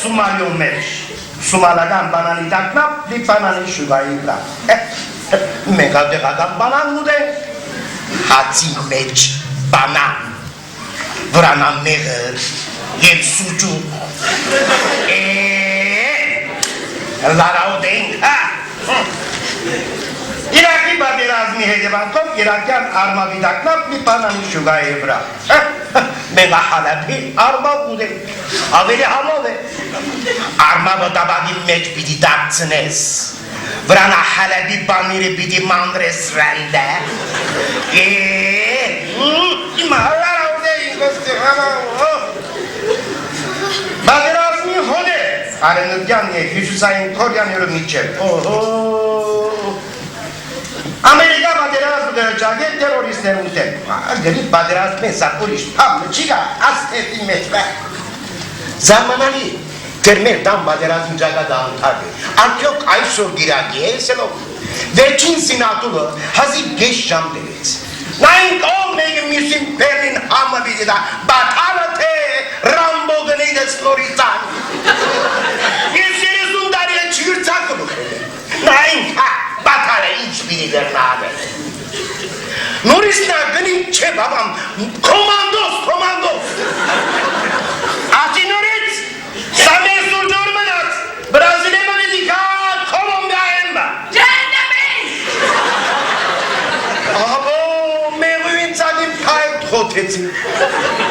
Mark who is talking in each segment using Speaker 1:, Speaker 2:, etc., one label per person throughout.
Speaker 1: Սումալյոն մեջ, Սումալական բանանի տակնապ, լի բանանի շուգայի վրա։ Մենք ադեղական բանան ուտենք, հացի մեջ բանան, վրանան մեղր, և սուջուկ, լարա ուտենք, Իրակի բադերազմի հետևանքով իրակյան արմավիդակնապ մի բանանի շուգայի վրա։ Մենք ահալապի արմավ ուտենք, ավելի համով է։ Արմավը տաբագի մեջ պիտի դարձնես, վրան ահալապի բանիրը պիտի մանդրես ռանդը։ Հիմա հալար ուտենք, բադերազմի հոն է, արենուտյան է, հյուսուսային կորյանյորը միջև։ Ամերիկա բادرազմ դրճագել տերորիստներ ուտել, գրիտ բادرազմ են սա ուրիշ պապը չիգա, աստետի մեջ բա։ Զամանալի, դեր մեր դամ բادرազմ ճագադա անթար է, արդյոք այսօր գիրակի է սելով, վերջին սինատուրը հազիվ գեշ ժամ դերեց, նայինք ով մեկը մյուսին պերին համը բիդի դա, բատալը թե ռամբո գնեիդեց լորիտան, ես երեզուն դարի է չգրծակը բխել է, նայինք հա, Բատալը ինչ պիտի դրնալ է։ Նորից նա գնին չէ բաբամ, կոմանդոս։ Ատի նորից, սա մեր սուրջոր մնաց, բրազիլե մնետի կա Կոլոմբիա են բա։ Ջանդամեն։ Աբո, մեղույն ծագին պայտ խոտեցին։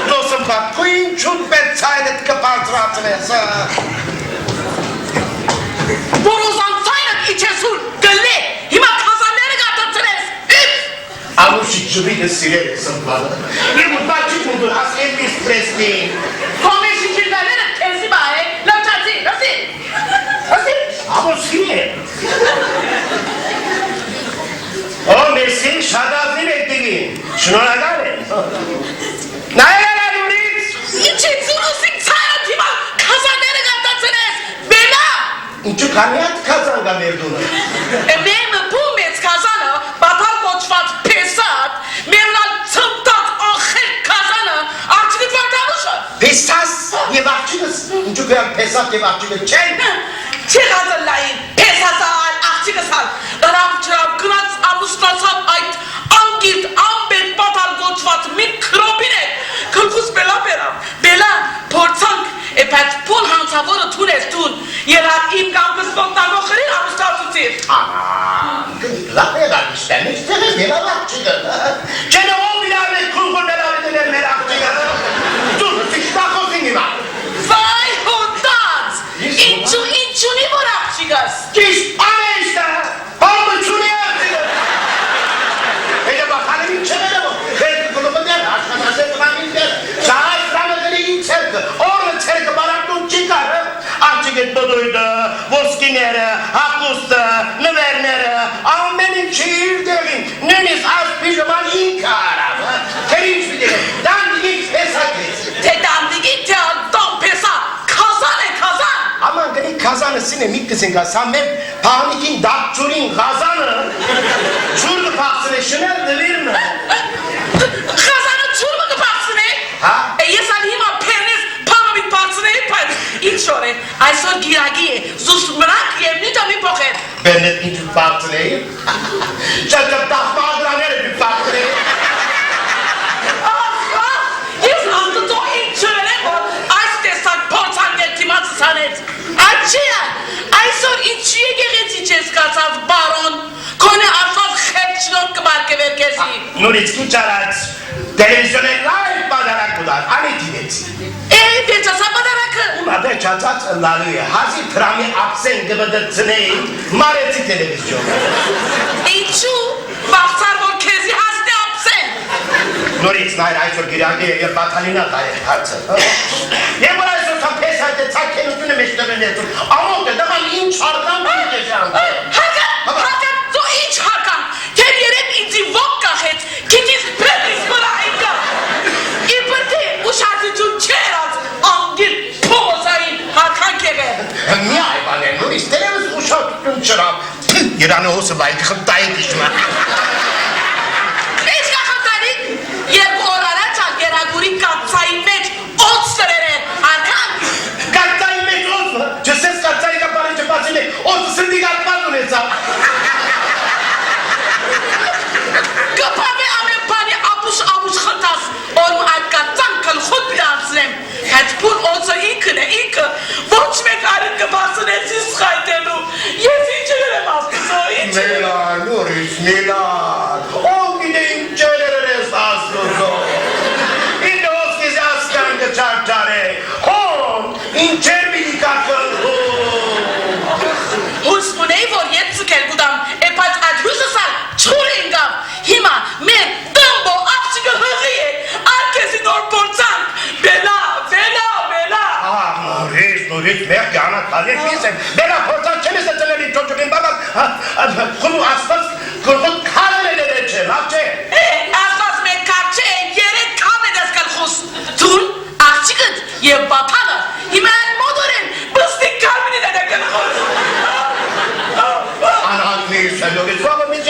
Speaker 1: Դոսմ բատ, կույն չուտ պետ ծայնդ կպարտրացնես։
Speaker 2: Որոզան ծայնդ իչեսուն գլե, հիմա կազանները գատացրես,
Speaker 1: Ամուշի ջվիդը սիրել է սմբալը, և ուտբաչի կունդուր հաս Էլվիս Պրեսլին։
Speaker 2: Կոմեսի չիրդալերը կենզի բա է, լավչացի, լասի։
Speaker 1: Ամուսի է։ Ո, մեսին շադազին է տիգին, շնորագար է։ Նայել ալուրից։
Speaker 2: Ինչ է ծունուսիկ ծայնդ հիմա կազանները գատացրես, բելա։
Speaker 1: Ինչու կամիատ կազան գա մերդունը։
Speaker 2: Մերմը բում ես կազանը, բատալ կոչված պեսատ, մերնալ ծմտատ ախել կազանը, աղջիկըտ վարտանուշը։
Speaker 1: Պեսաս և աղջինս, ինչու կրան պեսատ և աղջինը չեն։
Speaker 2: Չի ғազը լային, պեսասը ալ, աղջիկս ալ, դրավ չրավ գնաց ամուսնացավ այդ անգիտ ամբետ բատալ կոչված մի կրոպին է, կլկուս բելա բերավ, բելա փորձանք, էպայց պոլ հանցավորը թուն ես թուն, երար իմ կամկս ոտնագող խրին ամուսնացուցիր։
Speaker 1: Լավ է գալիստեն, իստեղ է մեր աղջիկը։ Չենը ով իրար է կրուղոր մերավետել էր մեր աղջիկը։ Դուր, սիշտախոսին իվա։
Speaker 2: Վայ հոտած, ինչունի որ աղջիկս։
Speaker 1: Կիշտ անեշտը, համը չունի աղջիկը։ Հետը բախանեմին չեղել եմ, հետը կլոպը դեր, աշխատասեր կղամին դեր, շահայ սրամը դրի իմ ցերկը, օրը ցերկը բարակնում չի կարը, աղջիկետ բդույդը, ոսկիները, հակուստը, նվերները, ամեն ինչի իր դեղին, նույնիս ասպիժման ինքը արավ, թեր ինչ պիտի է, դանդիգիկ պեսակեց։
Speaker 2: Թե դանդիգիկ, թե ադամ պեսա, կազան է, կազան։
Speaker 1: Aman gani kazanı sine mitkesin ka sen ben panikin dakçurin kazanı çurdu paksine şunel de verme.
Speaker 2: Kazanı çurdu paksine?
Speaker 1: Ha?
Speaker 2: Yesan hima pernes panamit paksine yapar. İç oraya. Ayso giragi zus mrak yemni de mi poket.
Speaker 1: Ben de inci paksine. Çatıp takma adranere bir paksine.
Speaker 2: Yes andı to inç öyle var. Ayso destek portan geltimat sanet. Açıya. Ayso içiye geleceksin kasaz baron. Kone asaz hepçinok kıbarke verkesi.
Speaker 1: Nuritski çarat. Televizyona live badarak bular. Anetinet.
Speaker 2: Deça sabadarakı.
Speaker 1: Umada çatat lalıyor. Hazi trami aksen gıbıdıtını. Mareti televizyon.
Speaker 2: İçu. Baksar vol kezi haste apsen.
Speaker 1: Nurit nail ayso girage batalina dair hartı. Ne var ayso tam pesaydı çakken üstüne meşleme nedir? Ama da zaman inç harkan bir geçen.
Speaker 2: Hakan, so inç Hakan. Ter yeret inci vokka het. Kitis penis bıraika. İpırtı uşatı çun çerat. Angil pomosayın Hakan kebe.
Speaker 1: Niye ayıbane Nurit? Telemiz uşak tutun çıram. İranı olsa layık hıntayı kışma.
Speaker 2: Eşka Hakanik. Yer bu orara çak yera guri katsayın meç. Ot sırere. Hakan.
Speaker 1: Kattayı meç olsun. Ekmek yana taze değilsen, bana korsan çenesi çeneli çocuğun babam, kulu aslas, kulu karnelere çelapçe.
Speaker 2: Aslas me karçe yere kalmedes kalhus. Tun akçıkıt ye batanı. Himen modoren bıstık kalmini de kalhus.
Speaker 1: Anan neyse söylüyoruz, babamın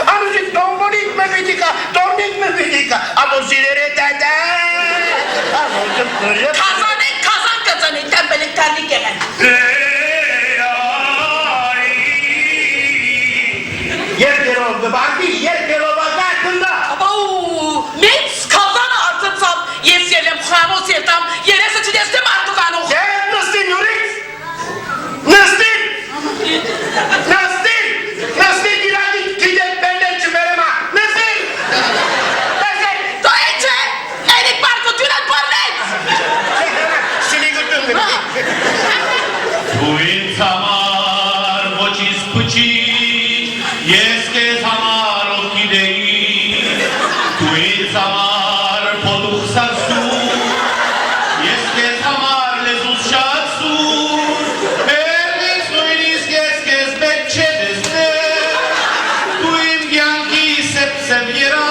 Speaker 1: amcık dombonik mi vidika, domnik mi vidika, amuzilere dede.
Speaker 2: Kazanı tembellik terlik gelen.
Speaker 1: Yer oldu, bak bir yer oldu hakkında.
Speaker 2: Abo, mets kazanı artırsam yesyelem khamos yetam yere sıçıdestem artık ano.
Speaker 1: Sen nasıl Nurik? Nasıl? Nasıl giradi gidip benden çıkarama? Nasıl?
Speaker 2: Doyunca erik barko tünet parnet.
Speaker 1: Seni götürdüm.
Speaker 3: Tuin samar mochis puchi, yeske samar okidei. Tuin samar poduch sarsu, yeske samar lezus shatsu. Ernes tuinis yeske zbekchedeste, tuin gianki sepsevira.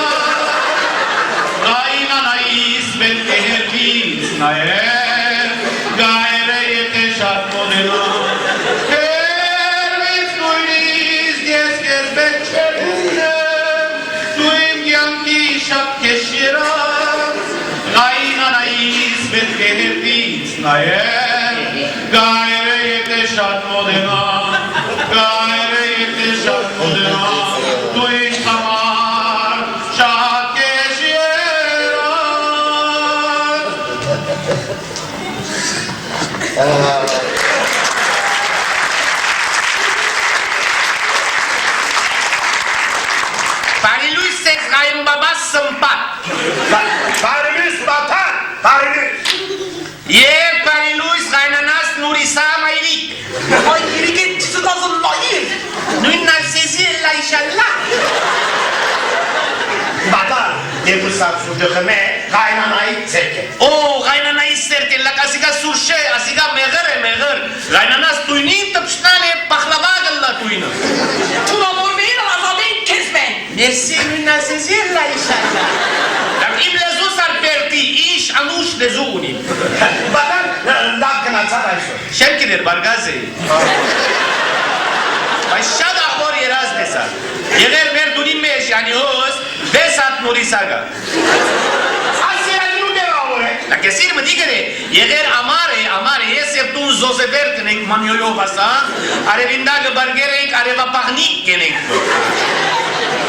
Speaker 3: Gaina nais bentehervis naer, gaere yeteshat modelo. Ernes tuinis yeske zbekchedeste, tuin gianki shapkeshira. Gaina nais bentehervis naer, gaere yeteshat modelo. Gaere yeteshat modelo. Tuin samar shapkeshira.
Speaker 1: Parilus ses kayınbaba sımpat. Parilus batan. Parilus. Ye Parilus kaynanas Nurisa maylik.
Speaker 2: Ay yeri git çıtazın layır.
Speaker 1: Nünnar sesi la inşallah. Batan. Ne bu sapsu dökeme kaynanayı serke.
Speaker 3: Oh, kaynanayı serke, la asiga surşe, asiga meğer. Kaynanas tuynin tıpşnane baklava galla tuynu.
Speaker 2: Tuna mor beyin azadın kesme.
Speaker 1: Merci nünnar sesi la inşallah.
Speaker 3: Dak im lezu sarperti, iş anuş lezuuni.
Speaker 1: Batan dakikana sarayso.
Speaker 3: Şemkidir bargazi. Başşada hor yeraz desa. Yeger mer dunim meş yani hoz, desat nurisaga.
Speaker 1: Asya nu deva ore.
Speaker 3: La kesir mı digere, yeger amare, yesep tun zozebertnek manyoyo basa, arevindag bargerek areva pahnik genek.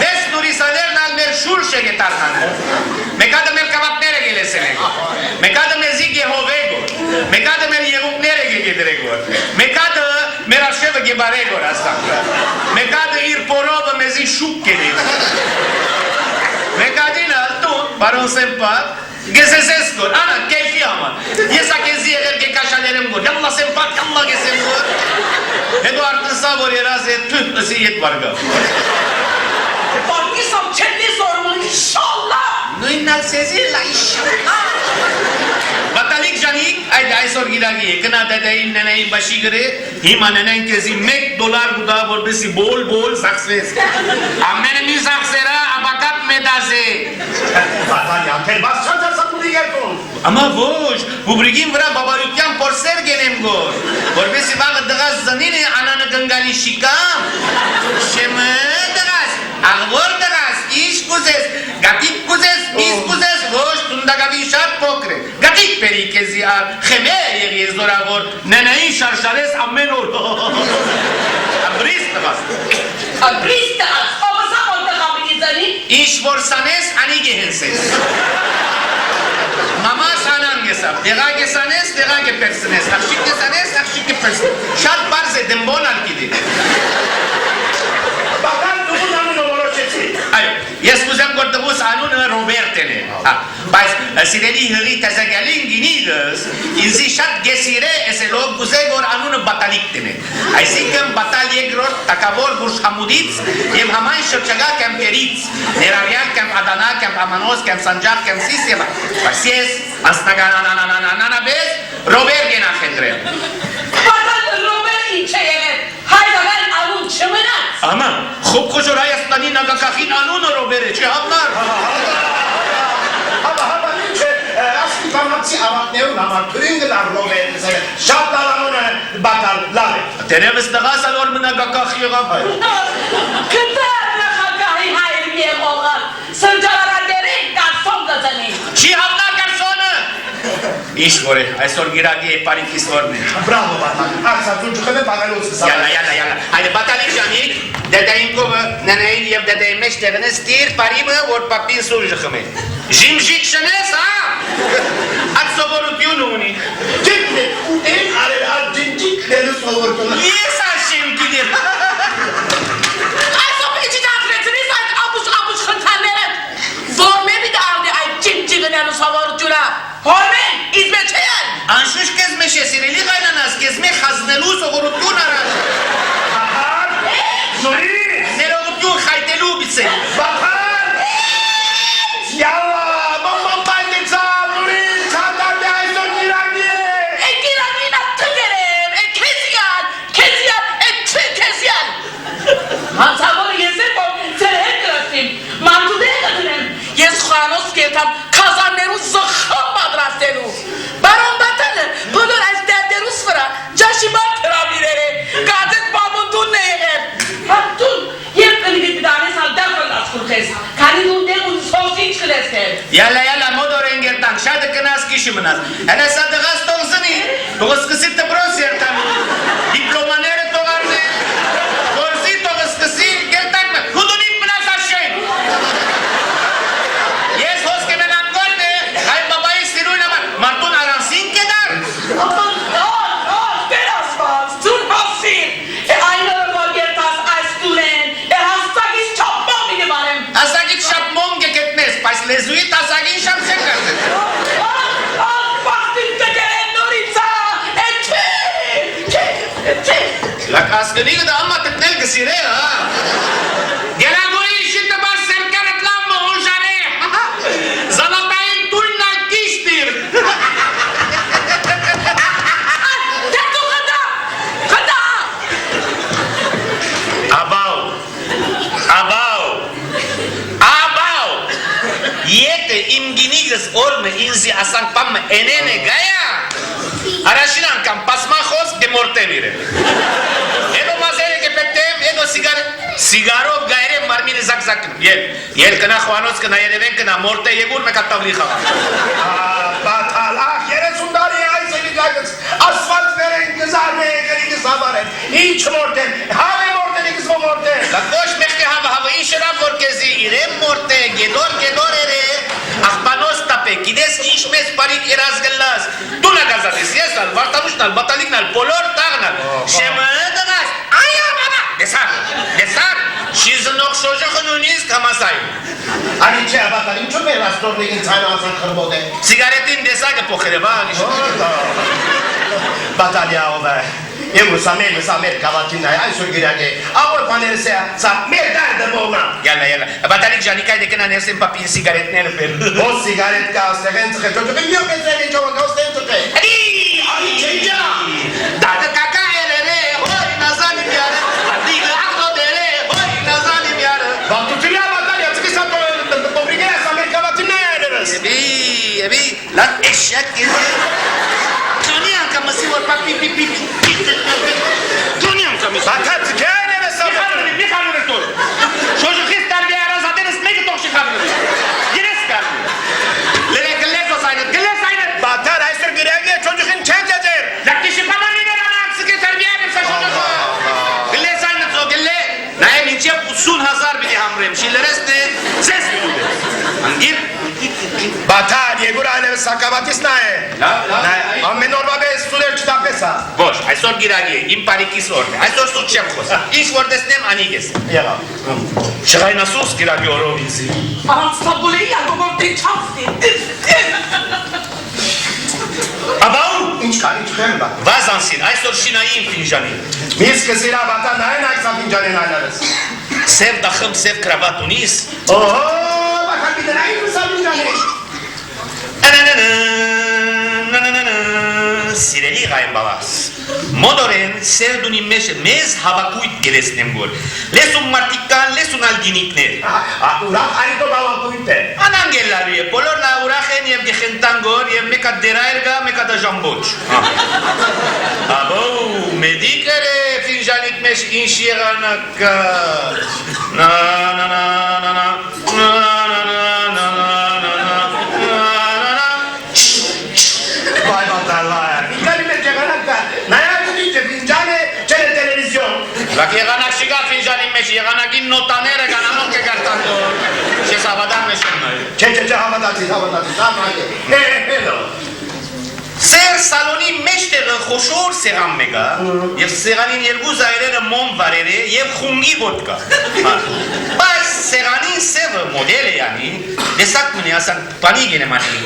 Speaker 3: Des nurisader nal mer şurşe getarnan. Mekada mer kavat nere gelesene. Mekada mer zige hovego. Mekada mer yeguk nere gederego. Mekada mer aşeve gebarego rastakla. Mekada ir poroba mezi şuk genek. Mekadina tu baron sempat. Gezeseskor, ana keyfi ama. Yesa kezi eğer ki kaşalerim gor. Yallah sempat, yallah gezem gor. Hedo artın sabor yerazet tüh ısiyet varga.
Speaker 2: Bakıysam çelli sorma inşallah.
Speaker 1: Nünnar sesi la inşallah.
Speaker 3: Batalik janik, ay sor gidagi. Kena dedeyin neneyin başı gire. Hima nenen kezi mek dolar buda bor besi bol saksves. Amen mi saksera abakat medaze.
Speaker 1: Batan ya terbas çantarsa bunu yerton.
Speaker 3: Ama voş, bu brigim vra baba yutyan porser genem gor. Bor besi bak dıgaz zanini ananı gıngali şikam. Şeme dıgaz, ağvor dıgaz, iş kuzes, gatik kuzes, mis kuzes, voş tunda gabi şart pokre. Gatik peri kezi ar, kheme yeri zora gor, neneyin şarşares amen ol. Abris dıgaz.
Speaker 2: Abriste az. Ama sen orada kabilizani.
Speaker 3: İş vorsanes ani gehenses. Mama sanan gesap, dega gesanes, dega gepersines, akşik gesanes, akşik gepersines. Şart barze dembon arkidi.
Speaker 1: Batan dumunanın oloroşesi.
Speaker 3: Ay, yes kuzem kortebus anun Robertene. Sideli hiri tezegelin ginigas, inzi şart gesire ese log kuzegor anun bataliktene. Ay sikem batalye grot takabor burş hamuditz, yem haman şırçaga kem peritz, neraryak kem Adana kem Amanos kem Sancak kem Sisyeva. Pasies, asnaga na bez, Robert gena hendre. Terevist dağas alor mınagakak yığam.
Speaker 2: Kıtar nakakahi hayır bir oğlan. Sırcalara derek garson kazanayım.
Speaker 3: Çi hamlar garsonu. İş gore. Ay sor giragi parikis vorne.
Speaker 1: Bravo Batan. Aksa çocuklarına bakar olsun sana.
Speaker 3: Yalla. Haydi batalik jani. Dedeyin kova. Neneyin yev dedeyin meşterini stir parimı or papin surjıkımı. Jimjik şenes ha. At soboru diyonuni.
Speaker 1: Ciddi. En arada cincikleri soğurdular.
Speaker 3: Niye sen şimdidir?
Speaker 2: Ay sopa içi dağıtretiniz ay abuç hıtaneret. Zorme bir de aldı ay cimcigine savurucuna. Hormen hizmetçiyen.
Speaker 3: Anşuş kezme şesireli kaynanas kezme haznelu soboru diyon arar.
Speaker 1: Batan. Nuri.
Speaker 3: Neroğu diyon haytelu bitsin.
Speaker 1: Batan. Yalla. Mamam banditsa. Nuri. Çantar bir ay son giragi.
Speaker 2: Giranina tügerim. Keziyan. Keziyan. Hansabonu yesin bu. Seni hep görsün. Mantıdaya götürün. Yes Khanos ketam. Kazanleru zıkhım madrasenu. Baron batanı. Bunun ezderderu sıfıra. Caşima piramireri. Gadet babundun neyer. Hattun. Yep kılıgı bir tane sal defol askur kes. Kanidun de un sosin çıkılesken.
Speaker 3: Yalla modo rengertan şadı kınas kişiminas. Hele sadı gaz toğzını. Toğız kısıttı bros yertan. Diplomanere toğarlı. Korzi toğız kısı gertan mı? Hudun ipminas aşağı. Yes hoz kemenan gol be. Hay babayı siruyla bak. Martun aransin kedar.
Speaker 2: Aman biraz var. Sırmasın. Aynı volgertas asturen. Hastagis çapma bile varım.
Speaker 3: Asagit şapmon geketmez. Pas lezuit asagin şapsen kardı.
Speaker 2: Vaktin tekeren Nuritsa.
Speaker 3: Lak asgari da anlattık nel kısire ha. Gelen bu işin de bas serkaret lan mı hojare. Zalatayın tuynak kiştir.
Speaker 2: Tetu kada.
Speaker 3: Abav. Yete imginigis orme inzi asan pam enene gaya. Araşinan kam pasmajos de mortemire. Edo mazere que petem, edo sigaro gaire marmine zak. Yel kana Juanos kana yereven kana morte yegur me kattabliha.
Speaker 1: Batal. Ah yere sundariye ay seni gagız. Asfalt veren kızarmaya geri sabaren. Hiç morten. Have morten ikisi o morten.
Speaker 3: La koş mekte hava inşera vorkezi irem morte gedor ere. Ahpanos tape kides işmes parik erazgellas. Tu la gazates yesal vartamusnal bataliknal polor tagnal. Şemadagas. Aya baba. Desar. Şizunok şojokhununis kamasay.
Speaker 1: Hani çe batalım çok bir rastorda insan alsan kırbode.
Speaker 3: Sigaretin desage pokreva.
Speaker 1: Batalya o be. Ebu samer kavatinay ay sürgürenge. Avur panerse sa merdar da boğna.
Speaker 3: Yalla. Batalik janikay de kana nersin papin sigaret ne per.
Speaker 1: O sigaret kasten tıkı çocuk yok ezeli çok kasten tıkı.
Speaker 3: Hadi çeca. Dada kaka elere hoy nazalim yara. Hadi aklo dere hoy nazalim yara.
Speaker 1: Bak tutuyor batalya tıkı sa pobrigera samer kavatinay ederiz.
Speaker 3: Ebi lan eşek gibi. Toniyan kaması var bak pi. Toniyan kaması.
Speaker 1: Batat kene ve sabır.
Speaker 3: Bir kanunu dur. Çocuk ister bir ara zaten ismek tokşi kanunu. Yine sıkar. Gles aynı.
Speaker 1: Batar ay sürgürenge çocuğun kendidir.
Speaker 3: Lakişi kaman yine lan sıkı terbiye edip sa çocuk. Gles aynı so gelle. Nae minçe usun hazar bile hamrem. Şillereste ses mi? Angir.
Speaker 1: Batar yegur alem sakavatis nae.
Speaker 3: La.
Speaker 1: Amme norma be studer kitapesa.
Speaker 3: Boş. Ay sor giragi. İmparikis orte. Ay sor suç çemkos. İş vordesnem aniges.
Speaker 1: Yalan.
Speaker 3: Şırayna sus giragi orovinsi.
Speaker 2: Aman sabuli ya babam bir çapsın.
Speaker 3: Abav.
Speaker 1: İnç kayın bak.
Speaker 3: Vazansin. Ay sor şinayim finjani.
Speaker 1: Mis kısıyla batar nae naksa fincanın aylarız.
Speaker 3: Sev dakhım sev kravatunis.
Speaker 1: Oho bakar bir de nae kısa fincanı.
Speaker 3: Sireli gayem babas. Modoren serdun immeş mez havakuyt gelesnem gol. Lesun martikan lesun alginikner.
Speaker 1: Urak arito baba kuyte.
Speaker 3: Anan gellaruye polor la urajen yem gehentangor yem meka deraerga meka da jamboch. Abo medikere mești în șerană că... Na, na, na, na, na, na, na, na, na, na, na, na.
Speaker 1: Vai batalaya. Care merge gănăca? N-ai niște finjane, cele televizion.
Speaker 3: La că era nașiga finjani mești, era nagin notanere, că n-am că cartandor. Ce s-a vădat mești noi.
Speaker 1: Ce, havadați, hello.
Speaker 3: Ser salonim meșteră hoșor seram mega, ev seranin elguz aerere mom varere, ev hungi vodka. Bai seranin sevă modele yani, de sac mâine asa panigene mani.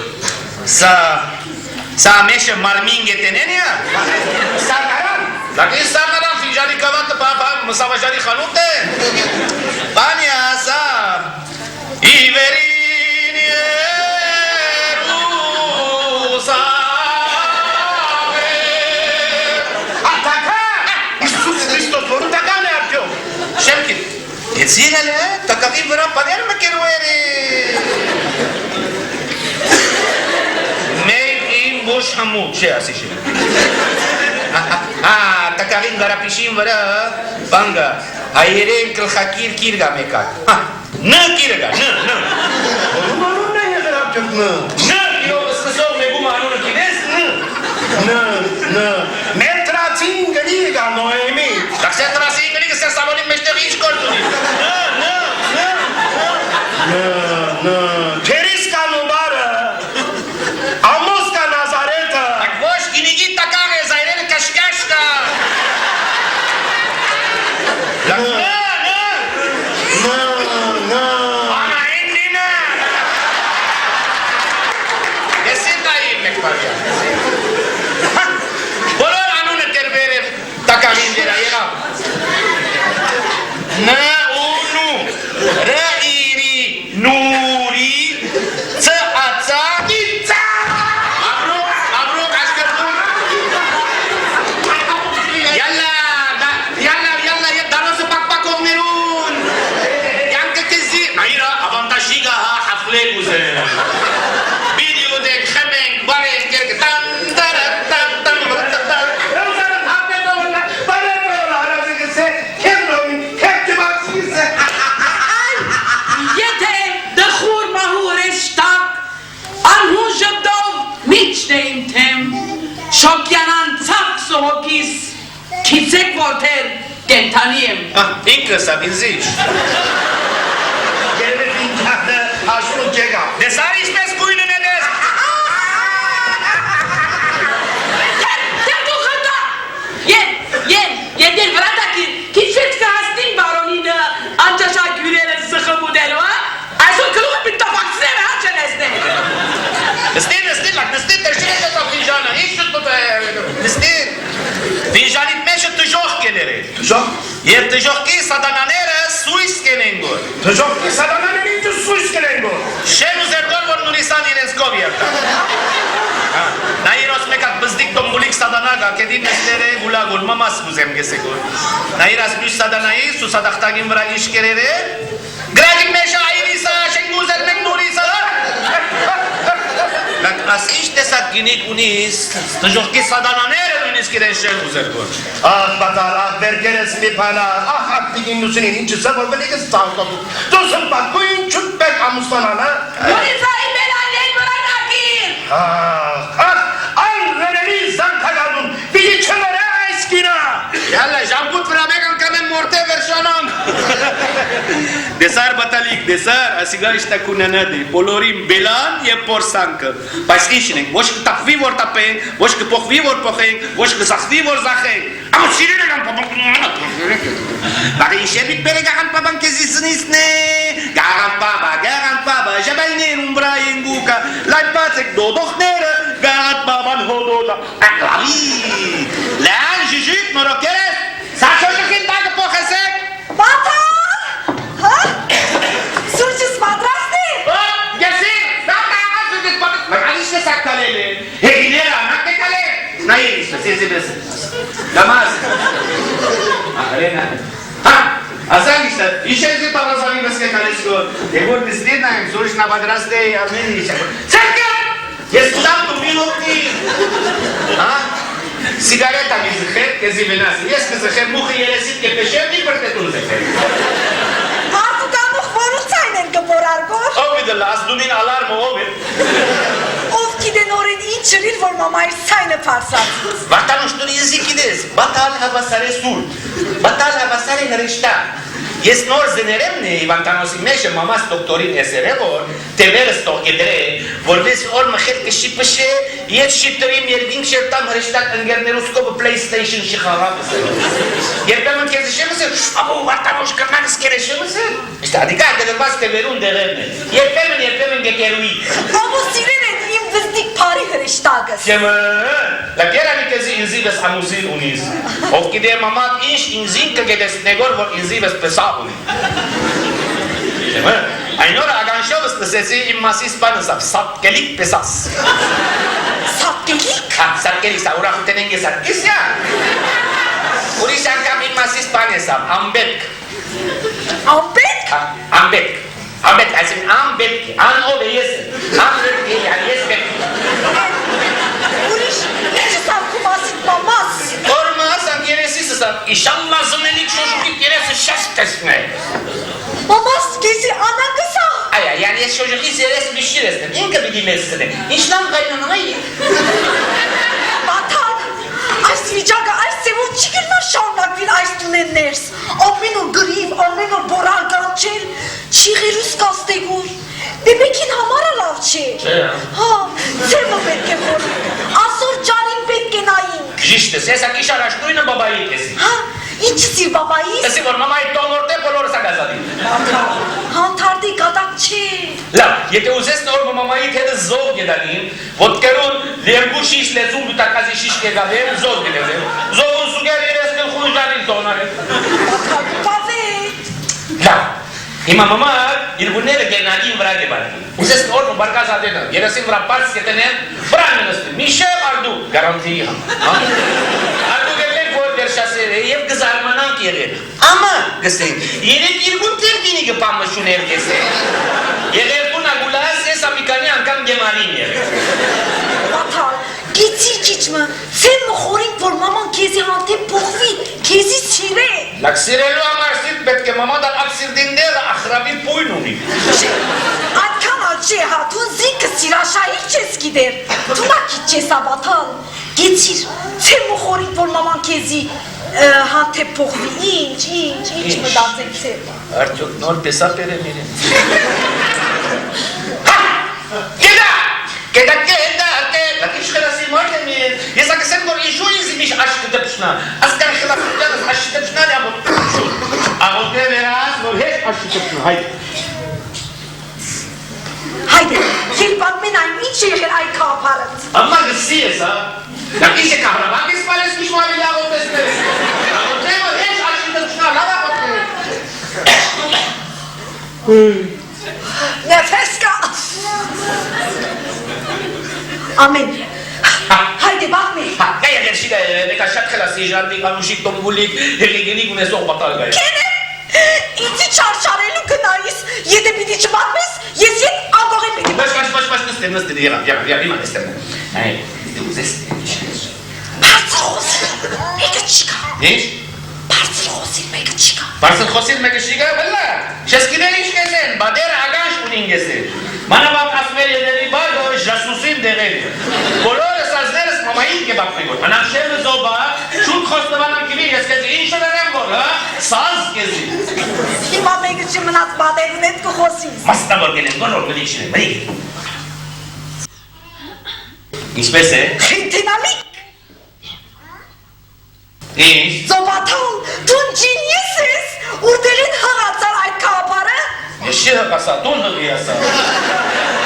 Speaker 3: Să ameșe marminghe tenenia?
Speaker 1: Sakaran.
Speaker 3: Dacă e sakaran finjani cavată papa, măsavajari hanute? Bania sa Iverin Ierusa. Şevket, yetsiye hele, takavim veren panel mi keruere? Made in boş hamur, şey asişi. Takavim garapişim veren, banga, ayeren kıl hakir kirga mekak. Ne kirga, ne?
Speaker 1: Onu ne yapacak mı?
Speaker 3: Ne? Yo, ıskısov me bu manunu kides, ne?
Speaker 1: Ne? Metratin găniga, Noemi.
Speaker 3: Dacă se trase găniga, se salonim meșteri aici corturi.
Speaker 1: Ne. Terisca numară. Amusca Nazaretă.
Speaker 3: Так вось гинигит такая зайрен кашкашка.
Speaker 1: Ne.
Speaker 3: Ana indina. Desita aí, me paria. Bolor anune terbere takarin dera era. Na unu rairi nuri ța ața ița. Abruk aşkırdım. Yalla ya darası pak oğmerun. Yankı kızı. Hayır avantajıga ha hafle güzel. Video de hemen barek gerek tan tan tan tan tan.
Speaker 1: Yavuzların hafnet oğullar. Bana ne olur arası kızı. Kim Noemi? Hepsi baksıysa.
Speaker 2: Եթե դխուր մահուր է շտակ, անհուն ժպտով միջն է իմ թեմ, շոկյանան ծակ սողոքիս, քիցեք որդեր կենթանի եմ։
Speaker 3: Ինքը սա բինզիչ։
Speaker 1: Gelme fincanı. Aşkın cega.
Speaker 3: Դեսար ինչպես գույնն է դες։
Speaker 2: Դե դու խնդա։ Ետ վրա տակի, քիցեք կհասնին բարոնինը անճաշակ հյուրերը սխմ ուդելու, այսօր կլուղը պիտտապակցները հա չնեսնեն։
Speaker 3: Նստիր, տեշիր է դա վինժանը, ինչ շուտ նստիր։ Վինժանիտ մեջը տժող կեները։
Speaker 1: Tuzak.
Speaker 3: Եվ տժողքի սադանաները սույս կենեն գոր։
Speaker 1: Tuzak ki sadana ne biçim su iskelen bu?
Speaker 3: Շեն ու զերգոր, որ նուրիսան իրենց կով երտա։ Նա իրոց մեկակ բզդիկ տոմբուլիկ սադանագա, կեդին նստեր է գուլագուլ, մամաս գուզեմ գեսեգոր։ Նա իրաս բյուս սադանայի, սու սադախտագին վրա իշ կերեր է, գրագին մեշա այրիսա, շեն գուզեր մեկ նուրիսա։ As ինչ տեսակ գինիկ ունիս, տժողքի սադանաները նույնիսկ իրեն շեն ուզեր գոր։
Speaker 1: Ah batal, ah vergeres mi pala, ah aktigin nusinin inci sabır beni kız sağlıklı. Dostum bak bu inçut bek amuslanana.
Speaker 2: Նորիզայի մեր անեն վրա տակիր։
Speaker 1: Ay vereni zantagadun, bizi çölere eskina.
Speaker 3: Yalla jamput vրա մեկ անգամ եմ մորտե վերջանանք։ Դեսար բատալիկ, դեսար, ասիգա իշտակունանադի, բոլորին բելան և պորսանքը։ Բայց ինչ ենք, ոչ կտապվի որ տապենք, ոչ կպոխվի որ պոխենք, ոչ կզախվի որ զախենք։ Ամու սիրին են Բաղի իշեպիտ բերը գաղան պաբան կեզիսնիսն է, գաղան պաբա, ժաբայներ ումբրա են գուկա, լայպած եք դոդոխները, գաղան պաբան հոդոդա, լավի, լան ժիժիկ նորոքեր ես, սաշոշықին տակը պոխեսեք,
Speaker 4: Batal! Ha? Suçsuz madrasni?
Speaker 3: Gelsin! Bak alışta sakkaleli. Hekinera, nakte kale. Nayir işte, sizi bilsin. Damaz. Arena. Ha, azan işte. İşe pavrazami beske kalesko. Egor disdinajem, zuriš na badraste, a meni ničako. Cerka! Jes tam tu minutni. Ha? Sigareta mi zıkır, kezi benası. Yes kızı hem muhı yeresit kepeşer bir pırtetun zıkır.
Speaker 4: Արտուկանող որուցային են գբորար գոր։
Speaker 3: Ovi de las, dunin alarmı ovi.
Speaker 4: Ով գիտե նորին ինչ ջրիր, որ մամայի ցայնը փարսած։
Speaker 3: Vatanuştur izikidez. Batal havasare sul. Batal havasare nărışta. Yes nor zeneremne, Ivan Tanosi meșe, mamas doctorin eserevor, te versto edre, vorbesc ormă het că și pășe, iet și tărim ierbing și tam hărăștat în gerneruscopă PlayStation și halabă să. Ierpem în chezișe măsă, abu, Vatanoș, că n-am schereșe măsă. Adică, că de vas te verun de reme. Ierpem în gecherui.
Speaker 4: Ամու սիրեն են իմ վզդիկ բարի հրեշտակս։
Speaker 3: Chemă, la piera mică zi în zives amuzin uniz. Ochide mamat inș în zin că gedes negor vor în zives pe sapune. Chemă, ainora aganșovăs că se zi în masis pană sap, sapkelik pe sas.
Speaker 4: Սատկելիք։
Speaker 3: Ha, sapkelik sa, ura cu tenenge sapkisya. Urișan cam în masis pană sap, ambetk.
Speaker 4: Ամպետք։
Speaker 3: Ha, ambetk. Ambetk, asim ambetk, an ove iese. Ambetk, yani yesbetk.
Speaker 4: Ուրիշ ինչ սարքում ասիտ մամաս։
Speaker 3: Orma sam geresiz sam. İnşallah zınnelik çocuk geresi şaşkasne.
Speaker 4: Մամաս քեզի անագսա։
Speaker 3: Aya yani çocuk izleres bir şey resmen. İnka bilmezsin. İşlem kaynanana iyi.
Speaker 4: Բաթան, այս վիճակը այս ծևով չի գնա շարունակվիր այս տունեններս։ Ամեն օր գրիվ, ամեն օր բորալ գանչել, չի ղերուս կաստեգուր։ Բեբեքին համարը լավ չէ։
Speaker 3: Չէ։
Speaker 4: Հա, ծեմը պետք է խորի։ Ասոր ջանին պետք է նայինք։
Speaker 3: İşte sen akiş araştırıyla babayı kesin.
Speaker 4: Հա, ինչ սիր բաբայիս։
Speaker 3: Esi var mamayı tonorde polorsa gazadı.
Speaker 4: Հանթարդի կատակ չի։
Speaker 3: La, եթե ուզես նոր մամայի թեդը զով գեդալին, ոտկերուն լերգու շիշ լեզուն դու տակազի շիշ գեդալեն, զով գեդալեն, զովուն սուգեր երեսկել խունժանին տոնարեն։
Speaker 4: Կավետ։
Speaker 3: La, ima mama, ilbunere genalin vra gebar. Uzes nor mu barkaz adena, yeresin vra parts ketenen, vra meneste. Mişe ardu, garantiyi ham. Ardu gelen for derşase, yev kızarmanan kere. Ama gısen, yere ilbun terkini gepamışın herkese. Yeger bu nagulas es amikani ankam gemalin yere.
Speaker 4: Բաթան, գիցիր քիչմը, սեմ մխորին, որ մաման քեզի հանդեպ փոխվի, քեզի սիրե։
Speaker 3: Laksirelu amarsit betke mamadan aksirdiğinde de ahrabi puynuni.
Speaker 4: Այդքան աճի է հատուն զինքը սիրաշահիր չես գիտեր։ Թումա քիչ ես աբաթան, գիցիր, սեմ մխորին, որ մաման քեզի հանդեպ փոխվի, ինչ մտածել սեր։
Speaker 3: Artık nor pesap eremirim. Ha! Geda! Geda! Lakiş xelasi mordemin. Yesa că sen vor ieșu izimiș aşkı tepșna. Ascar xelafăteană aşkı tepșna de abot. Abot de veras vor heș aşkı tepșna. Haydi.
Speaker 4: Haydi, երբ ամեն այն ինչ է եղել այդ քաղաքարից։
Speaker 3: Amma gısiye sa. Lakiş kahraman kız pales kiş var ya abot esmer. Abot de vor heș aşkı tepșna. Lava abot.
Speaker 4: Նեֆես կա։ Ամեն։ Haydi bakme։
Speaker 3: Ha, gaya gerçi de ne kaşat xelasi jardi anuşik tombulik herigeni güne soğuk batar gaya.
Speaker 4: Kene, ինձի չարչարելու գնայիս, եթե պիտի չբատմես, ես ետ ագողի պիտի
Speaker 3: Baş, nıstır, yaram, iman istemem. Hayır, uzes.
Speaker 4: Բարձր խոսիր, մեկը չկա։
Speaker 3: Neş?
Speaker 4: Բարձր խոսիր, մեկը չկա։
Speaker 3: Varsın xosil mekeşiga bella. Şeskine iş kesen, bader agaş unin gesen. Bana bak asmeriyeleri bado, jasusin degeli. Kolore sazneres mamayit ke bakmayı. Anam şevle zoba, şut xoslavanam gibi yeskezi inşalarem gol, ha? Saz gezi.
Speaker 4: Հիմա մեկը չմնաց բադերուն հետ կխոսիս։
Speaker 3: Masta vor gelin, gol gel işine, bari. İşmese?
Speaker 4: Խինթինալի,
Speaker 3: İş.
Speaker 4: զոբաթան, դուն ջինիս ես, ուրդերին հղացար այդ կապարը,
Speaker 3: Yeşil kasa, don hıgıyasa.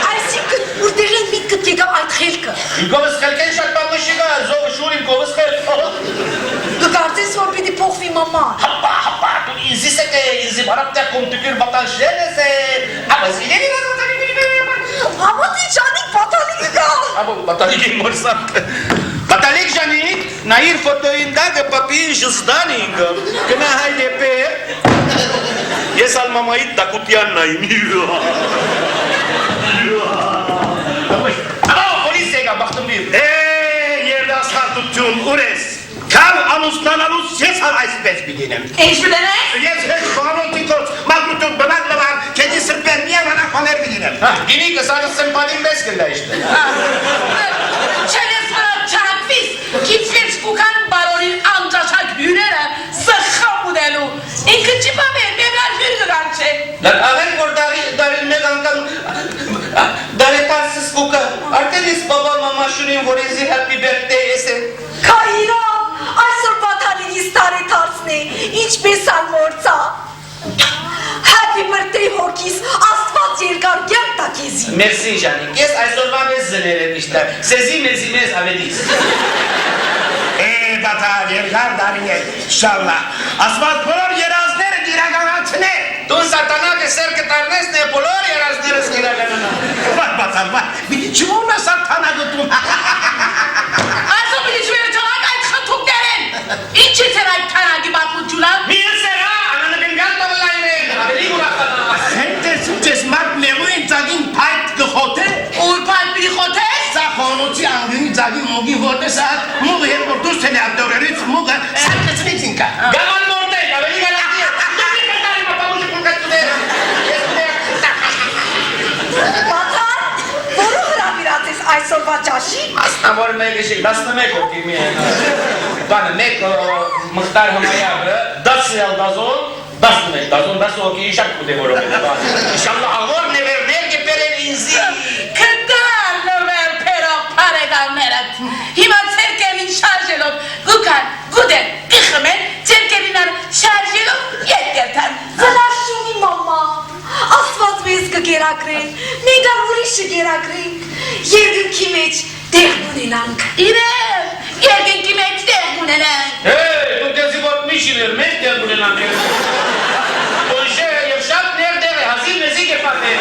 Speaker 4: այսինքն ուրդերին միտքդ եկավ այդ խելքը։
Speaker 3: Kovas xelken şatmamışıga, zov şurim kovas xel.
Speaker 4: Դու կարծես, որ պիտի փոխվի մաման։
Speaker 3: Hoppa, tu insiste que inzi barapta cum tükür batan şenese. Ama zileni ne zaman
Speaker 4: Ամոթի ճանիկ բաթալիկը կա։
Speaker 3: Ama баталик morsam. Баталик janik, nair fotoinda că papii juzdaning. Când haide pe Yes al mamayit da kutyan naim. Ama polis baktım bir. Yerde askar tuttun.
Speaker 1: ուրես, կալ անուսնանալուց ես հար այսպես բիդինեմ։
Speaker 2: Ինչ բդենեք?
Speaker 1: Ես հետ խանոտիկոց, մագրուտում բնակ լվան, կեդի սրպեր միան հանախաներ բիդինեմ։
Speaker 3: Գինի կսանը սմպանին մեզ կլա իշտը։
Speaker 2: Չենես վրա չհատվիս, կիցվեց կուքան բարորին անջաշակ հյուրերը սխամ ուդելու։ Ինքը չի պամեր, մեղար հյուր գրան չէ։
Speaker 3: Լակ աղեն որ դարին մեկ անգամ դարետարսս կուկը, արդեն ես բաբա մամաշունին, որ ես happy birthday եսեմ։
Speaker 4: Կայիրա, այսօր բաթանինիս տարեթարցն է, ինչպես ալմորցա։ Happy birthday հոգիս, աստված երկար կյանք տա քեզի։
Speaker 3: Մերսի ժանիկ, ես այսօրվա մեզ զներ եմ իշտը, սեզի մեզ ավետիս։
Speaker 1: Բաթան, երկար դարին է, շալլա, ասված բոլոր երազները գիրականացնե։
Speaker 3: Տուն սատանակ է սեր կտարնես նե բոլոր երազներս գիրականանա։
Speaker 1: Բաթան, բիդի չվում է սատանագտում։
Speaker 2: Այսօր մի շուերը ճանակ այդ խնդուկներ են։ Ինչ է ծեր այդ թանագի բատմությունա։
Speaker 3: Մի սերա, անանը բենգալ տավլայն է, ավելի գուրախանա։
Speaker 1: Հենտես ուչես մարդ նեղու են ծագին պայտ կխոտ է։
Speaker 2: Ուր պայտ պիրի խոթես։
Speaker 1: Սախոնոցի անգյունի ծագին մոգին որտես ատ, մոգը հեր որ դուս թելի ատորերից մոգը սարկեցնից ինկա։
Speaker 3: Գաման մորդել, ավելի գալատի է, դուքի կտարի մապամուշի կունկատուներ, ես
Speaker 4: Բաթան, որը հրավիրած ես այսօրվա ճաշի։
Speaker 3: Մասնավոր մեկ էշիկ, 11 հոգի մի են, բանը մեկ մղտար հմայավը, 10 դազոն, 11 դազոն, 10 հոգի իշակ կուդե որով է, իշալլա աղոր նևերներ կեպել են ինզի։
Speaker 2: Կտան նվեր պերող պարեգավներըտ։ Հիմա ծերկերին շարժելով, գուկան, գուդեն, կիխմեն, ծերկերին շարժելով, ետ կերտան։
Speaker 4: Զնաշունի մամա, աստված մեզ կգերակրեն, մենք ուրիշը գերակրենք, երկնքի մեջ դեղ ունենանք։
Speaker 2: Իրև, երկնքի մեջ դեղ ունենանք։
Speaker 3: դու դեզի ոտմի շիվեր, մեկ դեղ ունենանք Տոնշե և շատ ներ դեղ է, հազիվ մեզի կեպատներ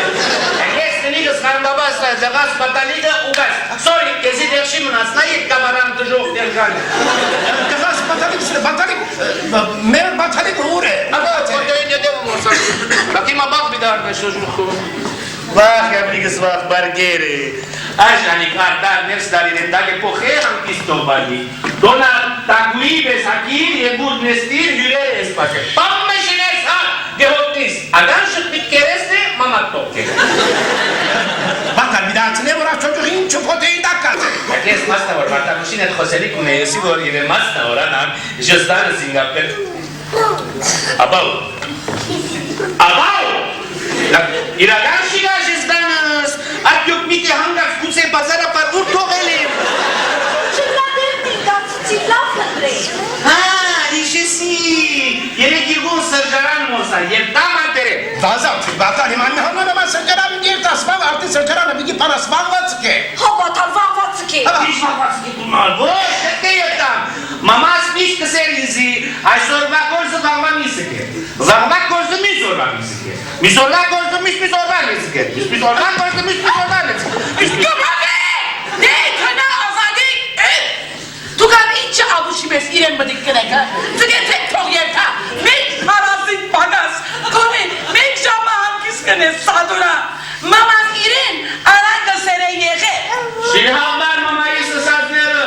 Speaker 3: Ես տնիկս խարմբաբաս դեղաս պատալիգը ուգաս Սորի, կեզի դեղ շի մնաց, նա ետ կամարան դժող դեղ գալի
Speaker 1: Կղաս բաթալիկ, մեր բաթալիկ ուր է։
Speaker 3: Աբա, պոտոյին ետև մորսան Բակիմա բաղ բիդարն է շոժուխում Վախ, յաբլիգս վախ, բարգեր է Աշանիկ արդար ներս դարին են դագ է պոխե հանքիստով բալի Դոնա տագուի բեսակիր եգուր նեստիր հյուրեր ես պաշե Պապ մեշին ես հատ գեհոտնիս Ադան շտպիտ կերեսն է մամատով կեր
Speaker 1: Բաթալ միդացն է, որ աշոջուղին չփոթեին դակած է։
Speaker 3: Ես մասնավոր մարտակուշին էտ խոսելիք ունե եսի որ և է մասնավոր անան ժստանը զինգապեր Աբավ իրական շիգա ժստանս արդյոք միտի հանգավ կուցե բազարապար ուր թողել եմ
Speaker 4: Չլադերն ինգացուցի լավ հնդրեք։
Speaker 3: իշեսի երեկ իրգուն սրջարան մոսա և դա մատեր է
Speaker 1: Բաթալ իման նհորնը մա սրջարան երտ ասվավ արդի սրջարանը բիգի պանասվանվացք է։
Speaker 4: Հա բաթալ վանվացք է։
Speaker 3: Ինչ մաղացք է դունալ, ոչ հետե ետամ Մամաս միշտ կսեր ինզի այսօրվա կորզը վաղվա միսը կեր Վաղվա կորզը միսօրվա միսը կեր Միսօրվա կորզը միսօրվա միսը կեր Միսօրվա կորզը միսօրվա միսը կեր
Speaker 2: Կմավե, դե կնա ազադի Դու կան ինչ աբուշի մեզ իրեն բդիկ կնեք, ձգեցեք թող երթա Մենք հարազին պագաս, կոնին, մենք ժամը հանգիս կնես սադուրա Մաման իրեն արանգը սեր է եղել
Speaker 3: Շիրհամբար մամայի սսածները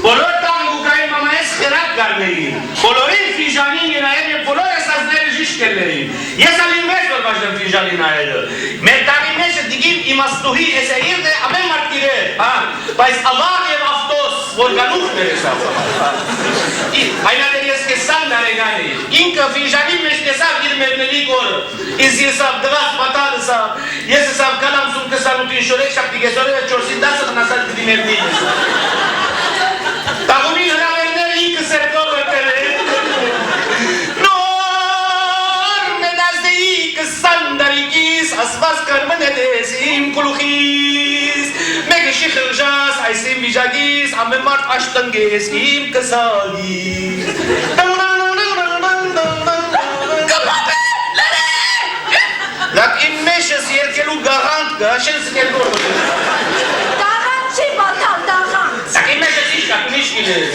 Speaker 3: Բոլոր տանգուկայի մամայես խերակ գարներին Բոլորին ֆիժանին ենայել և բոլոր ասածները ժիշ կերներին Ես ալին մեզ որ բաշտեմ ֆիժանին այելը Մեր տանի մեջը դիգին իմաստուհի ես է իրդ է ամեն մարդիրեր Բայց ավաղ և ավտոս որ գանուխ ներեսավ Հայնատեր ես կեսավ նարեգան է Ինքը ֆիժանի մեջ կեսավ իր մերնելի գորը Ինձ եսավ դղաս պատալսավ Ես եսավ կալամ սում կսանուտին շորեք շապտի կեսորերը չորսին դասը խնասալ կդի մերնին Տաղունի հրավերները ինքը սերկով էպել է Նոր մենազդեի կսան դարիկիս ասված կարմն է դես իմ կուլուխիս Մեկը շի խրժաս այս իմ վիժագիս ամեն մարդ աշտնգես իմ կսալիս
Speaker 2: Կմավե, լրե
Speaker 3: Լակ իմ մեշս երկելու գաղանտ կա, շենս երկոր
Speaker 4: Դաղանց չի բաթալ, դաղանց։
Speaker 3: Լակ իմ մեշս ինչ կա, կնիշ կինես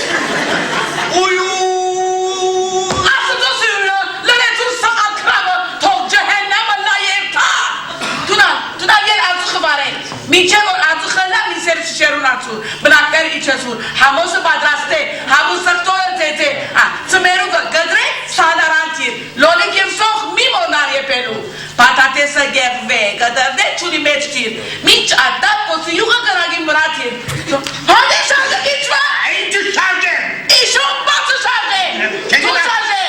Speaker 2: Ասուդոսյուրը, լրե ծուր սաղալ կրավը, թող ջհեննամը նա երթա Դունա եր ածուխը վարեն Միջև որ ածուխը լավ մի սեր շիշերուն ածուր Բնակներ իչ չեսուր, համոսը պատրաստ է, համուսը տորը ձեձե, ծմերուկը գդրե, սանարանտիր, լոլիկ և սող մի մոնար եպելու, պատատեսը գեղվե, գդրդե չունի մեջքիր, մինչ ատապ կոցի յուղը գրագին մրատիր, հանդի շարժը կիչվա,
Speaker 1: Ինչ շարժ է։
Speaker 2: իշոն բացը շարժ է, թու շարժ է,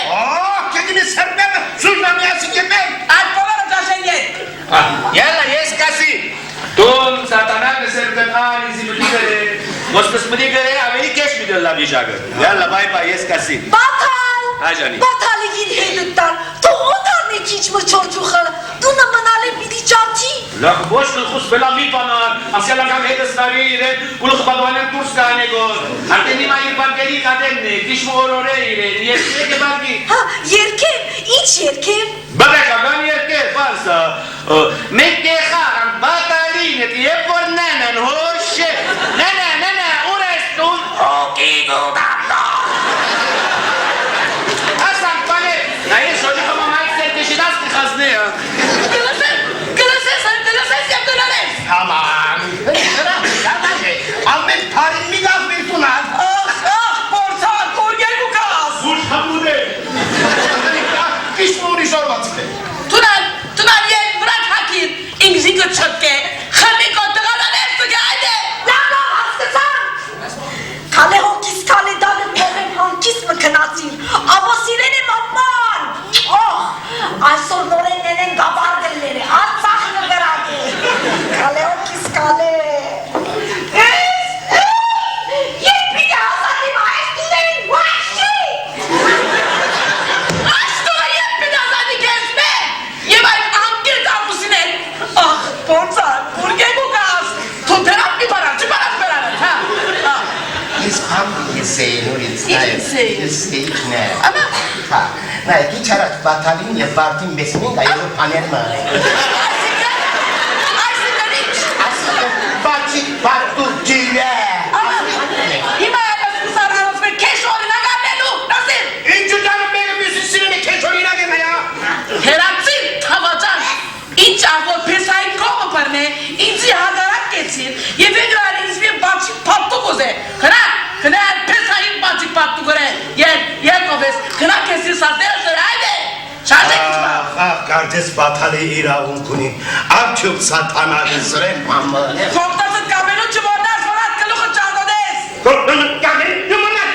Speaker 1: Կեդիմի սրբեմ, սուրնամիասի կեպեմ։
Speaker 2: այդ բոլորը ճաշեն ետ,
Speaker 3: Yalla, yes, casi. Tom, satana que se retana y si me diga, vos pues me diga, a mí qué es mi de la vijaga. Yalla, bye bye, yes, casi.
Speaker 4: Բաթալ,
Speaker 3: Հայ ջանի։
Speaker 4: բաթալի իր հետտար, դու ոտարնի քիչ մչորջուխը, դու նմանալի պիտի ճանչի։
Speaker 3: Լավ, ոչ խուս բելամի բանան, ասիալական հետստարի իրեն, ուլխ բադվանեն դուրս կանե գոր։ Արտենի մայր բանկերի կադենն է, դիշմ օրորե իրեն, ես եկե բանկի։
Speaker 4: Հա, երկև, ինչ երկև։
Speaker 3: Բավական երկե, բասա։ Մեկ կեխան, բատալին է, եվ որ նենեն, հոշ է, նենե, ուր ես տուն, օկի գուդամնա։ Ասան, բանը, նայես շոջի խմամայք սեր կշիդաս կխազնի,
Speaker 2: գլսես և գլարես,
Speaker 1: Aman. Ahmet Tarin mi gaz bir tunar?
Speaker 2: portal, korgel bu kaz.
Speaker 3: Ուրջ համուր է։
Speaker 1: Hiç mi uğraş olmasın?
Speaker 2: Tunan yer bırak hakir, İngilizce çökke, xırmi kontıqadan eftige haydi.
Speaker 4: Լավ հասկացան։ Քալե հոգիս քալե դալը փողեմ հանքիս մքնացիր։ Աբո սիրեն եմ ամման։ Այսօր նորեն են գաբար դելները, արցախը գրագե։ Քալե հոգիս քալե։ Երբի հասակի մայստուդեն վաշի։
Speaker 2: Aşkına yep bir azadi gezme. Yemek angir tampusine. Portal, korgel bu kaz. Tuterak bir para, çıparak beraber.
Speaker 1: Biz ham Hüseyin
Speaker 2: Hüseyin.
Speaker 1: Hüseyin ne?
Speaker 2: Ama
Speaker 1: Ha, ne ki çarak batalin ya Bartin besinin gayet panel mi?
Speaker 2: aslında hiç.
Speaker 1: Aslında Bartin Bartu Cile.
Speaker 2: Himayasını sararız ve keş oğluna gallelu. Nasıl?
Speaker 1: İnci canım benim müzisyenini keşolina gene ya.
Speaker 2: Heratsin tavacan. İnç avol pesayın komu parne. İnci hagarak geçsin. Yefegrari izmi baçık patlı koze. Kına pesayın baçık patlı gore. Yer kofes. Kına kesin sazera söyle haydi. Şarja gitme.
Speaker 1: Ah kardeş batali iravun kuni. Artık satana desre mamma.
Speaker 2: Korktasın kabelun çubuğundan sonra kılığı çağdodes.
Speaker 1: Korktunuz gelin. Numarak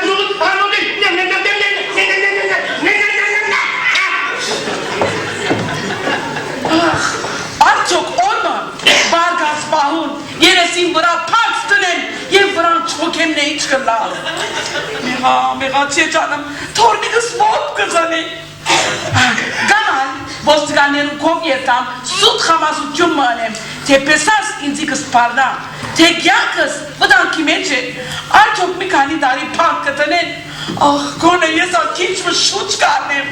Speaker 1: bunu pardon.
Speaker 2: Artık olma. Bargas bahun. Yeresin bırak pakstının. Ye bırak çok emne hiç kırlar. Meha çe canım. Torni kız bol kızanı. Gamal. Bostiganlerin kovyetam. Sut haması cümmanem. Tepesas inci kız parda. Tek yan kız. Bıdan kimece. Artık mi kanidari pankatının. Kone yesa kimçmiş şuç karnem.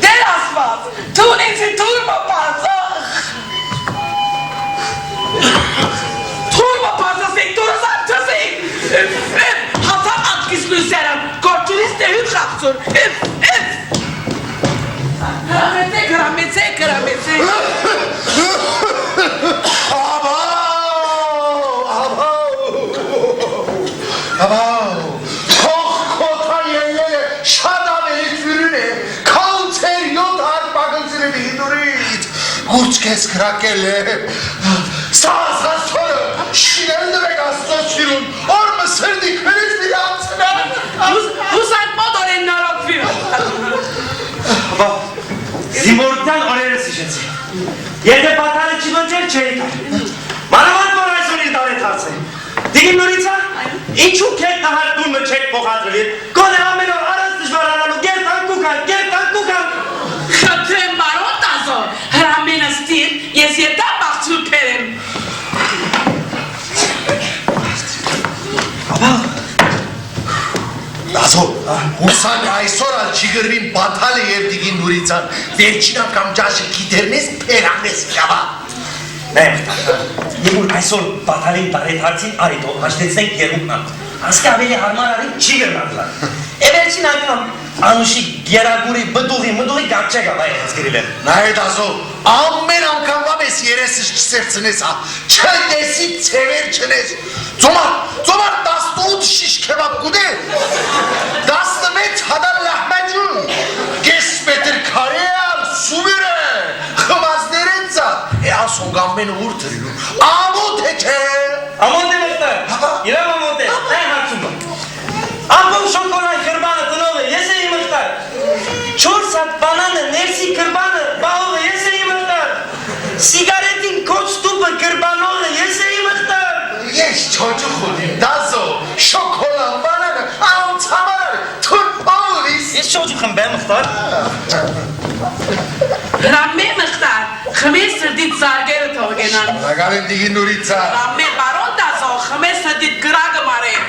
Speaker 2: Deras var. Tu neyse turma pas. Turma pasa sektora sarçası. Hasan atkisli üzerim. Korçuliste hükraksur. Kırametse.
Speaker 1: Abo. Kotan yerlere şadabeli türüne. Kanser yotar bakıntını bir durit. Kurç kes krakelle. Sağ sonra. Şinelde ve gazda sürün. Orma sırdık henüz bir yapsına.
Speaker 2: Uzatma doren narafıyor.
Speaker 5: Zimbordan oraya sıçınsın. Yerde batarı çıkınca çeyik. Bana var mı oraya soruyu davet alsın? Digim Nurica, İçu kek kahar durma çek pokatırır. Kone amelo arasış var aralı, gel tan kukan.
Speaker 2: Xătrem barotazo, ramena stil, yesieta bahçul perim.
Speaker 1: Nazo, Husan Aysoral çıgırın batale yevdigin Nurican. Verçina kamcaşı gidermez peramez yava.
Speaker 5: Ne? Yemul aysol batalin davet alsın arito, haştetsen yerumla. Aske abeli harmanarın çiğirmadılar. Everçin անգամ Անուշի գերագուրի բդուղի գանչեգա բայեց գրիլ եմ։
Speaker 1: Նայ դասո, ամեն անգամվա մեզ երեսս չսերցնես, չտեսի ծևեր չնես, ծոմար 18 շիշ քեբաբ կուդե, 16 հադար լահմաջուն, կես մետր կարեալ, սուվերը, խմազներենցա, ասոնք ամեն ուր թրիլու, ամոտ է չէ։
Speaker 5: Ամոտ է մստար, իրավ ամոտ է, այ հացում է։ Ամբոն շոկոլան կրբանը տնողը, ես էի մխտար, 4 հատ բանանը, ներսի կրբանը, բաղողը, ես էի մխտար, սիգարետին կոչ տուպը կրբանողը, ես էի մխտար։
Speaker 1: Ես չոջուխ ունիմ, դազո, շոկոլան բանանը, անց համար, թուն պալիս։
Speaker 5: Ես չոջուխ եմ բե մխտար։
Speaker 2: Ռամե մխտար, խմես սրդիտ զարգերը թողգենան։
Speaker 1: Նագարեն դիգի նուրիցա։
Speaker 2: Ռամե բարոն դասո, խմես սրդիտ գրագը մարեն։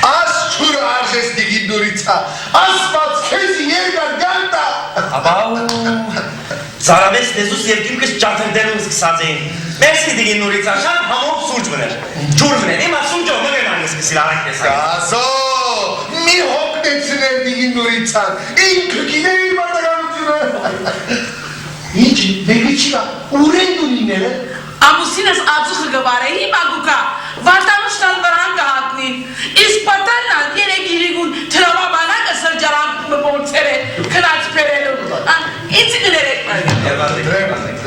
Speaker 1: Աս չուր արժես դիգի նուրիցա, ասպաց քեզ երգար գանտա։
Speaker 5: Աբաու, զարավես նեզուս երկիմքս ճաթնդերում սկսած էին, մերսի դիգի նուրիցա, շատ համով սուրջ մներ, ջուր մներ, իմ ասում ճող մներ ան սկսիլ արակ տեսակ։
Speaker 1: Գազո, մի հոգնեցներ դիգի նուրիցան, ինքը գիներ իր մարդականությունը։ Ինչ, վեգիչիվա, ուրեն դունիները։
Speaker 2: Ամուսինս ածուխը գվար է, հիմա գուկա, վարտանուշտան վրան կհատնին, իսկ պատանան երեկ իրիգուն թրավաբանակը սրջարան մորցեր է, կնաց պերելում, ինձ գներեք մարգ։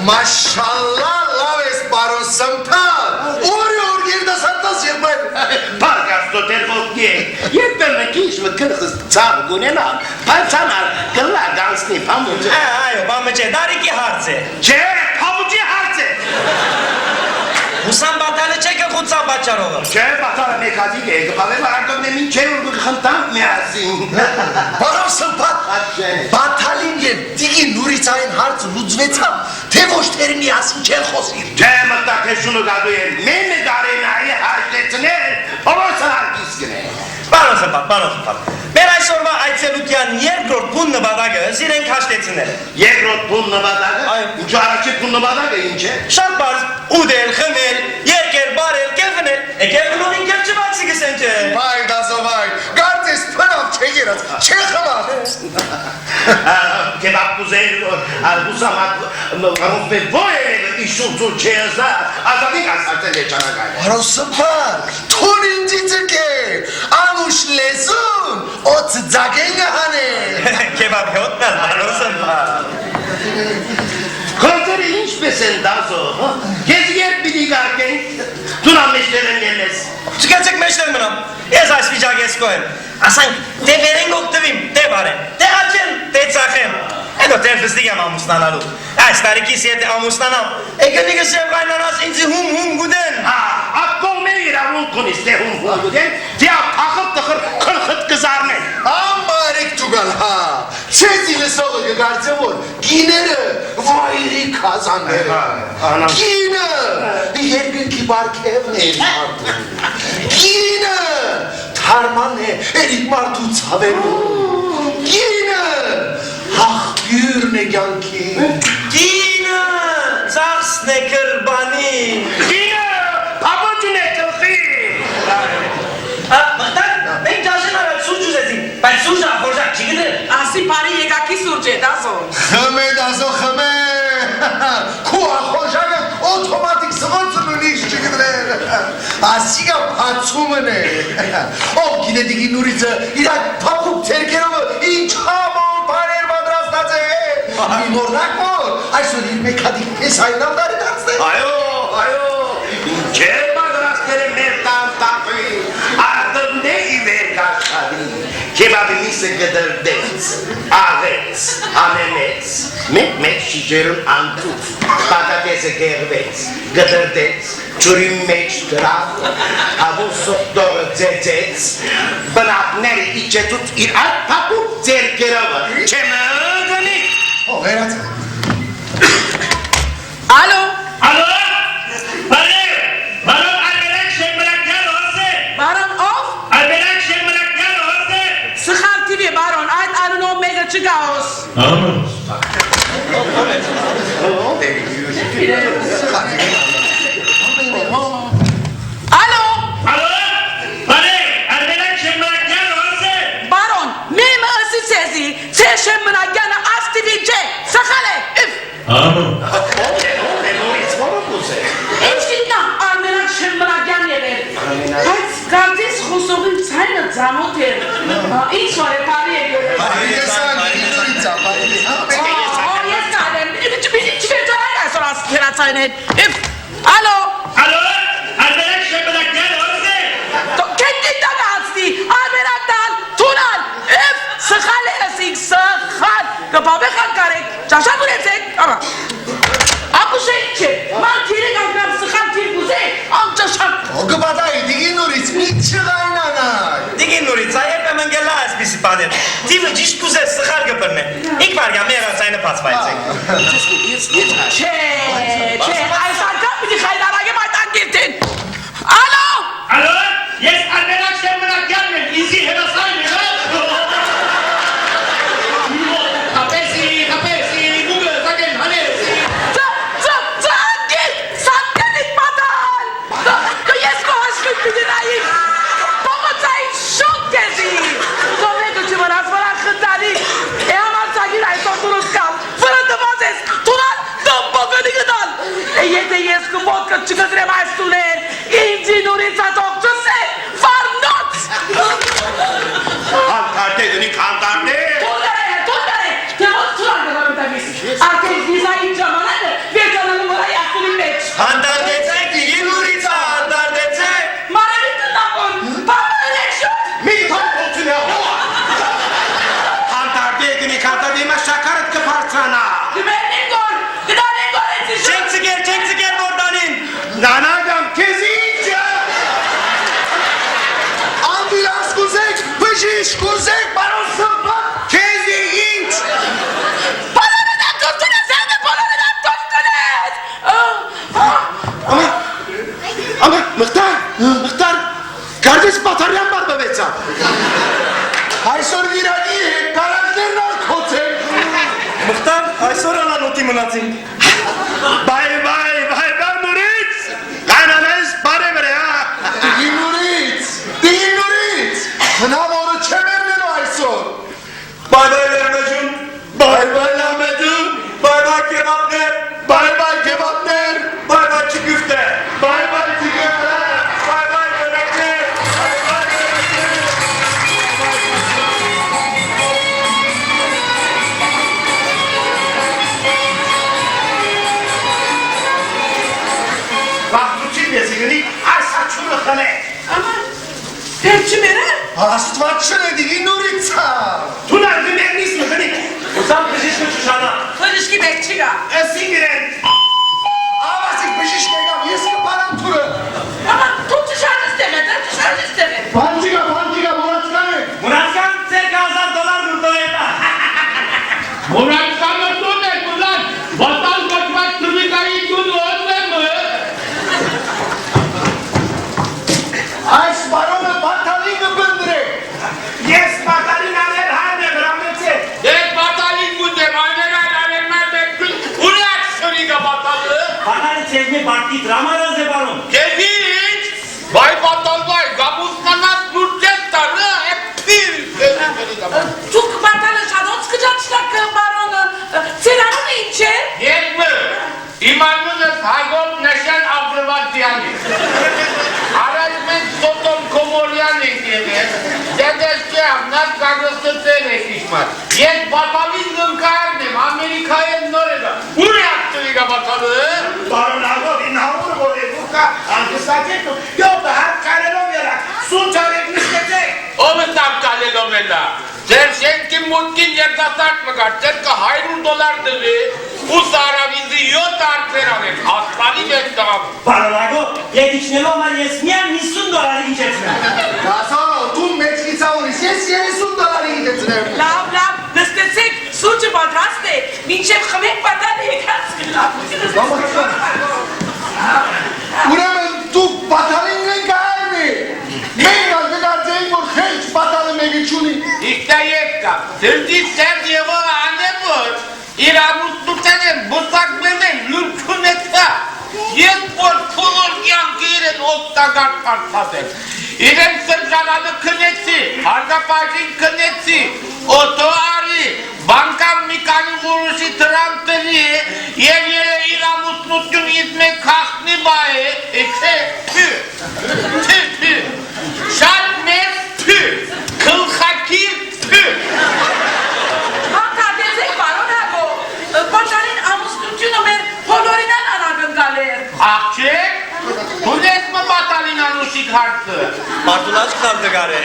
Speaker 1: Մաշալլա լավ ես պարոն սմպան, որ երդասարտաս երբայր։
Speaker 3: Պարգաստո տերվոտի է, երբեր մեկ ինչ մկրխս ծավ գունենան, պայցանար գլա գանցնի պամուջը։
Speaker 5: Այո, բամը չէ, դարիքի հարց է։
Speaker 3: Չէ, պամուջի հարց է։
Speaker 5: Հուսան բատալը չէ կխուցան բաճարողը։
Speaker 3: Չէ, բատալը մեկադիկ է, գպավեմ առակովն է մինչև որ խնդանք միասին։
Speaker 1: Պարոն սմպան, բատալին և դիգի նուրիցային հարցը լուծվեցամ, թե ոչ թեր միասին չեն խոսիր։
Speaker 3: Չէ, մտակեսունը գադու են, մենը դարենայի հաշտեցներ, ովորսան արկիս գնեն։
Speaker 5: Պարոն սմպան, մեր այսօրվա այցելության երկրորդ բուն նվադագը սիրենք հաշտեցնել։
Speaker 3: Երկրորդ բուն նվադագը,
Speaker 5: Այո։
Speaker 3: ինչու առաջի բուն նվադագը ինչ է։
Speaker 5: Շատ բարձ, ուդել, խմել, երկեր, բարել, կեղնել, եկել գնողին կեղ չվացի գսեն չէ։
Speaker 1: Վայ դասո վայ, գարդես պնավ չէ երած, չէ խմավ։
Speaker 3: Կեբապ կուզեր, ուսամատ, ռոպե ոյ է, իշուն ծուր չէ զա, ազատիկ ասարտել է ճանագայը։
Speaker 1: Պարոն սմպան, թուն ինձի ձգե, անուշ լեզուն, օց ձագենգը հանել։
Speaker 5: Կեբապ հոտնել, պարոն սմպան։
Speaker 3: Քոնտերը ինչպես են դազո, ես երբ պիտի գարկենք, դու նամեշտեր են ելես։
Speaker 5: Չկացեք մեջտեր մնամ, ես այս վիճակ ես կոհեմ, ասանք, դե վերենք ոգտվիմ, դե բարեմ, դե աջեմ, դե ծախեմ, հետո դեր վստիկ եմ ամուսնանալու, այս տարիքիս ետ ամուսնանամ, գնիկս եմ գայնանաս ինձի հում գուդեն։
Speaker 3: Ակկոմ է իրավունք ունիս, դե հում գուդեն, դե աղխտ տխր քրխտ կզարնեն։
Speaker 1: Ամարեք տուգալ հա, չեզի լսողը գգարձը որ, գիները վայրի կազանները, գինը երկնքի բարկևն է մարդու, գինը թարման է երիք մարդու ծավերում, գինը հաղբյուրն է գյանքի,
Speaker 5: Գինը ծախսն է կրբանի։
Speaker 3: Գինը պապոջուն է կլխի։
Speaker 5: Մխտար, մենք դաշեն արած սուրջ ուզեցին, բայց սուրջը ախորժակ չի գտել։
Speaker 2: Ասի բարի եկակի սուրջ է, դասո։
Speaker 1: խմե դասո խմե, քու ախոշակը օթոմատիկ սղոցն ունիշ չգդրեր, ասիգա պացումն է, ով գինե դիգի նուրիցը իրակ պապուկ ծերկերովը ինչ համոն պարեր բադրաստած է, նորնակ որ, այսօր իր մեկադիկ պես այնալ դարի դարձնել։
Speaker 3: Այո, ինչ է բադրաստել է մեր տանտապի, արդն է ի վեր կաշադի, կեբաբի միսը գդրդեց, աղեց, անենեց,
Speaker 1: Mehmet şişerin antut, patatesi gervez, gıdırdez, çürünmeç traf, avusuk doğru zezez, bırak neri içe tut irat tapuk zerkirava, çemağını.
Speaker 6: O Berat.
Speaker 2: Alo.
Speaker 5: Alo? Baron Alberak Şemmelakyan olsun.
Speaker 2: Baron of.
Speaker 5: Alberak Şemmelakyan olsun.
Speaker 2: Sıkar TV Baron. Ait Aruno Mega Chicaos. Alo.
Speaker 5: Alo? Alberak Şemmelakyan olsun.
Speaker 2: Baron. Meme ısı sesi. Seşemmına gene az TV C. Sakale. Üf. Eçkinna. Armenak şemmına gene ver. Hayt kardeş hususun sayna zamoter. İç var Paris'e göre.
Speaker 6: Paris'e Nurica, Paris'e.
Speaker 2: Alo.
Speaker 5: Alo? Alberak Şemmelakyan olsun.
Speaker 2: Kendinden azdi. Alberak'tan Tunan. Üf. Sıkal eresin. Sıkal. Kapabı kankarek. Çaşa gületek. Ama. Aku şeyçe. Man kiri kankar sıkal kiri kuzey. Amca şak.
Speaker 6: O gıbadayı digin Nuric, miçıgaynana.
Speaker 5: Digin Nurica, hep hemen gel az bir sipadet. Tive ciş kuze sıkar göpürne. İlk var ya meğer sayını pasmayacak.
Speaker 2: Çe. Ay sarkan bizi kaydana gemaydan girdin. Alo.
Speaker 5: Alo? Yes, Alberak Şemmelakyan mı? İzi hele sayını.
Speaker 3: Kapesi, bu gözden hanesi.
Speaker 2: Git! Sangelik batal! Jesko haşkut bidinayim! Pomocaj şok gezi! Zovnego ci măras fără hântari! E amar sagilai soturuskal! Fără dăvazes! Tunan dămbă gădigădal! E jete jesku vodka čika treba stune! Incinurița tokçuse! Farnot!
Speaker 1: Kantar dedini kantarde.
Speaker 2: Tunare! Te văd tunan de la mitamis! Artel viza incamanade! Viața la număra iacului meci!
Speaker 5: Handar desek, digin Nurica, handar desek.
Speaker 2: Mare bitindapon! Papa election!
Speaker 1: Militan koltuğuna hova. Kantar dedini kantar deme şakaret ki parçana.
Speaker 2: Güvenlik gol! Güvenlik gol etsin!
Speaker 5: Çek siker oradan in.
Speaker 1: Nanagam kezince.
Speaker 6: Ambulans kuzek, pıjış kuzek, baron sımpak.
Speaker 1: Kezi inç.
Speaker 2: Polonyadan tuttunuz! Sen de Polonyadan tuttunuz!
Speaker 1: Ama Mıhtar. Kardeş bataryan var babetcan.
Speaker 6: Haysor viragi, karakter narkotik.
Speaker 5: Muhtar, ay sonra lan o timin atın. Bay ben Nuric.
Speaker 1: Kaynanayız para ver ya.
Speaker 6: Digin Nuric. Sınav onu çemerlin Haysor.
Speaker 5: Bay Lahmacun. Bay Lahmacun. Bay kebapner.
Speaker 6: Bay kebapler.
Speaker 5: Bay çiğ köfte.
Speaker 6: Bay tigara.
Speaker 5: Bay börekler. Bay börekler.
Speaker 1: Bak bu çilmesini ay saçını kale.
Speaker 2: Aman! Perçi mere?
Speaker 6: Astvatçı digin Nurica.
Speaker 1: Tunar dümen ismi kani.
Speaker 5: Uzan kızışkı çuşana.
Speaker 2: Hırışki bekçiga!
Speaker 1: Esingiren.
Speaker 6: Avasik pıjış gegam, yeski paranturu.
Speaker 2: Aman tut dışarı istemeden dışarı istemeden!
Speaker 6: Pantiga, Muratkanı.
Speaker 5: Muratkan, sen kazan dolar durdu evde.
Speaker 3: Murat sana ne ulan? Vatan koçmak tırmikayı tut olma mı?
Speaker 6: Ays baronu batalini bındırı.
Speaker 1: Yes batarina ver hande rahmetse.
Speaker 3: Dek batalin bu demayneler alemler bekül. Ulan şuraya batalı.
Speaker 5: Bakanı çevme parti drama razı baron.
Speaker 3: Keziç. Vay batal vay. Gabus kanat durcet tanı. Hep bir.
Speaker 2: Çok batanı şadot sıkacaksak baronu! Selamın içe!
Speaker 3: Yetmi. İmanınız Hagot Neşen Avruvatiyani. Arazmen Sotom Komoryanik dedi. Dedeski Avnat karısı Tenekişmat. Yet batalin karnem Amerika'ya noreda. Buraya attığıyla batalı.
Speaker 1: Baron Ago bin Havur bole buka. Alkısaceto. Yok da her karelo verak. Sun çarek miskecek.
Speaker 3: O mu tapkale lomela? Sen kim mutkin yer երգասարտ մգարցեր կա $100 դվի ու սարավիզի 7 արդեր անեք, ասպանի մեկ տաղ։
Speaker 5: Բարոնագո, եկիչնելով համար ես միան $50 իջեցնեմ։
Speaker 6: Կասա, դու մեծ լիցավորիս, ես $30 իդեցնեմ։
Speaker 2: Լավ, նստեցեք, սուրջը պատրաստ է, մինչև խմեք պատան եկած կլավ։
Speaker 6: Ուրեմն դու պատալին են կայրվի։ Մենք ալգարդեին, որ խելչ պատալը մեկը չունի։
Speaker 3: Իհտա եկկա, դրդի սերդ եղող անևոր, իր ամուսնության են բուսակվել են լուր չունեցա, ես որ փոլոր կյանքը իրեն օգտագար կարծատել, իրեն սրժանալը կնեցի, հարգապաժին կնեցի, օտո արի, բանկամ մի կանի որոշի տրամտելի է, և իր ամուսնություն իզ մեկ խախտնի բա է, թի, շատ մեզ թի, կլխակիր թի։
Speaker 2: Հանդատեցեք բարոնագո, պատանին ամուսնությունը մեր հոլորինան անագնգալ էր։
Speaker 3: Աղջեք, դու ես մը պատալին անուշիկ հարցը։
Speaker 5: Մարդունաչ կարտգար է։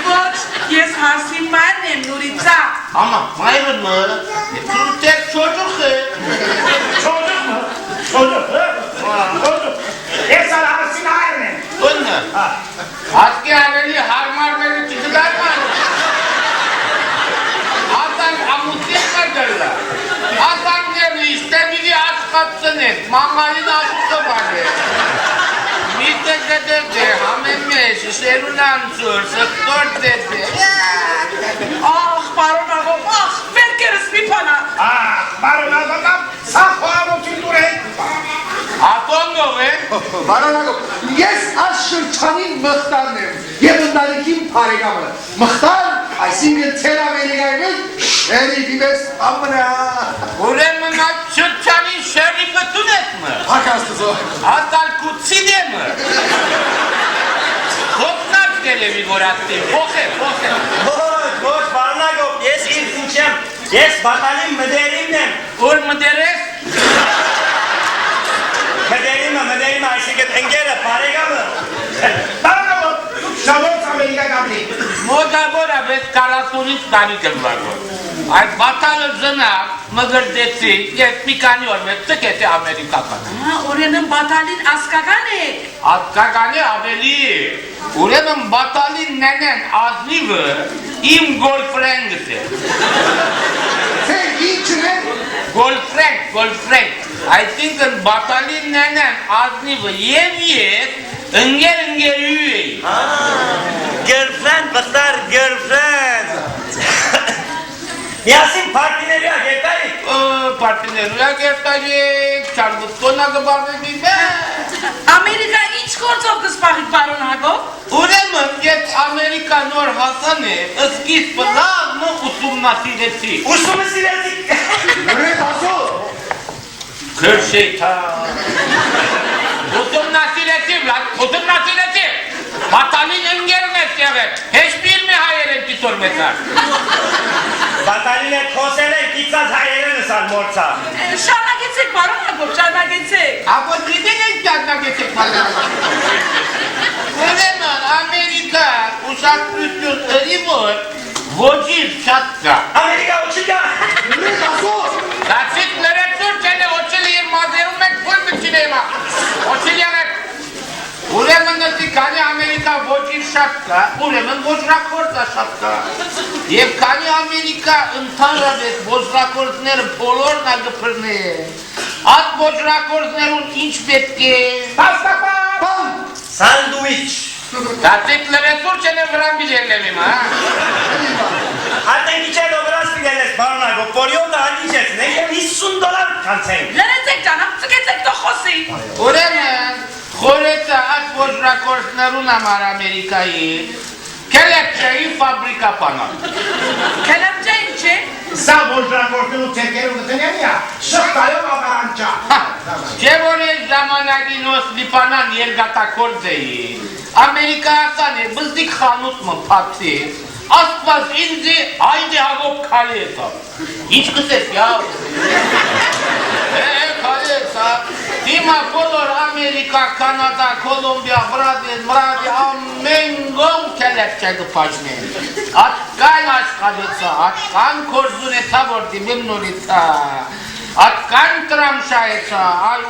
Speaker 2: Ոչ, ես հարսի մայրն եմ նուրիցա։
Speaker 3: Ama maymun mu? Bunun tek çocuk.
Speaker 5: Çocuk. Ես արասին այրն եմ։
Speaker 3: Bunlar. Aski evveli harmar beni çıkılar mı? Hasan amutin derler. Hasan geldi işte biri aç katsın et. Mangalin aşısı vardı. Mite dedi, hamemiş, şerunan sur, sıktır dedi.
Speaker 2: Ah բարոնագո, ախ, վերքերս մի փանա։
Speaker 1: Բարոնագոն սախոարություն դուր է։
Speaker 3: Ատոնգով է։
Speaker 6: Բարոնագո, ես այս շրջանին մխտարն եմ և ընդալիքին պարեկամը։ Մխտար, այսինքն թեր ամերիկայի մեջ շերիվի մեզ ամնա։
Speaker 3: Ուրեմն այդ շրջանին շերիֆը տունես մը։
Speaker 6: Հակաստուզո։
Speaker 3: Ատալկուցին է մը։ Հոտնած կելևի որ ատտի, փոխ է։
Speaker 5: Ոչ, բարոնագո, ես ինքն չեմ, ես բատալին մդերիմն եմ։
Speaker 3: Որ մդերես։
Speaker 5: Մդերիմը, այսինքն ընկերը, բարեկամը։
Speaker 1: Բարոնագո, շավոց ամերիկա կապլի։
Speaker 3: Մոդաբորա վեց 40-ից տարի կլվագոր։ Այդ բատալը զնակ, մգրդեցի, ես մի կանի որ մեծ ծկետ է ամերիկական։
Speaker 2: Ուրեմն բատալին ասկական է։
Speaker 3: Ասկական է ավելի։ Ուրեմն բատալին նենեն ազնիվը իմ գոլֆրենգս է։
Speaker 6: Թե ինչն է։
Speaker 3: Գոլֆրենգ։ Այսինքն բատալին նենեն ազնիվը և ես ընգերու էի։
Speaker 5: Girlfriend, բխտար, girlfriend։ Միասին պարտիներիա գետարի։
Speaker 3: Պարտիներիա գետարի, չարվուտկոնա գբարվեքի
Speaker 2: Ամերիկա ինչ գործով կսպաղիք բարոնագո։
Speaker 3: Ուրեմն ես Ամերիկա նոր հասան է, սկիզբը լավ ուսումնասիրեցի։
Speaker 5: Ուսումնասիրեցի։
Speaker 6: Ուրետ ասո։
Speaker 3: Քրշեյթա։ Ուսումնասիրեցի։ Բատալին ընգերն ես եղել, հեչ բիրմ է հայեր են կիսոր մեծար։
Speaker 5: Բատալին է խոսել են կիծած հայերեն ըսալ մորցա։
Speaker 2: Շարնագեցեք բարոնագո, շարնագեցեք։
Speaker 3: Ակո դիտեն են ճարնագեցեք բալանագո։ Ուրեմն Ամերիկա ուշակրություն ըրի որ ոչիր շատ կա։
Speaker 5: Ամերիկա ոչի կա։
Speaker 6: Ուրետ ասո։
Speaker 3: Դացիք լրեցուր չեն է ոչիլ իր մազերում եք վույն մչին էմա։ Ոչիլ եղեք։ Ուրեմն նստի կանի Ամերիկա ոչիր շատ կա, ուրեմն ոչրակորձա շատ կա։ Եվ կանի Ամերիկա ընդհանրապես ոչրակորձները բոլորն ագպրն է։ Այդ ոչրակորձներուն ինչ պետք է։
Speaker 6: Բան։
Speaker 5: Սանդուիչ։
Speaker 3: Դացիք լրեցուր չեն է վրան բիլերնեմ իմ, հա։
Speaker 5: Հատեն իչել օգրաս պիդել ես բարոնագո, պորիոտը հալիչեցն ենք և $50 կանցենք։
Speaker 2: Լրեցեք ճանապ, ծկեցեք տո խոսի։
Speaker 3: Ուրեմն խորեցը այդ ոչրակորձներուն համար Ամերիկայի կելեպչեի ֆաբրիկա պանալ։
Speaker 2: Կելապջա ինչ է։
Speaker 1: Սա ոչրակորձներու թերկերու գտնեմիա, շղտայով ապարանջա։
Speaker 3: Չէ որ ես ժամանակին ոս լիպանան երգատակորձ էի, Ամերիկայական է բզդիկ խանութ մը պացի, աստված ինձի այդի հագոբ կալի էսա։ Ինչ կսես, յավ։ Կալի էսա, Հիմա բոլոր Ամերիկա, Կանադա, Կոլումբիա, Բրազիլ, ամեն գոմ կելեփչե կփաջնեն։ Ատկան աշխալիցա, ատկան կորզունեցա, որ դիմիմ նորիցա, ատկան տրամշայեցա,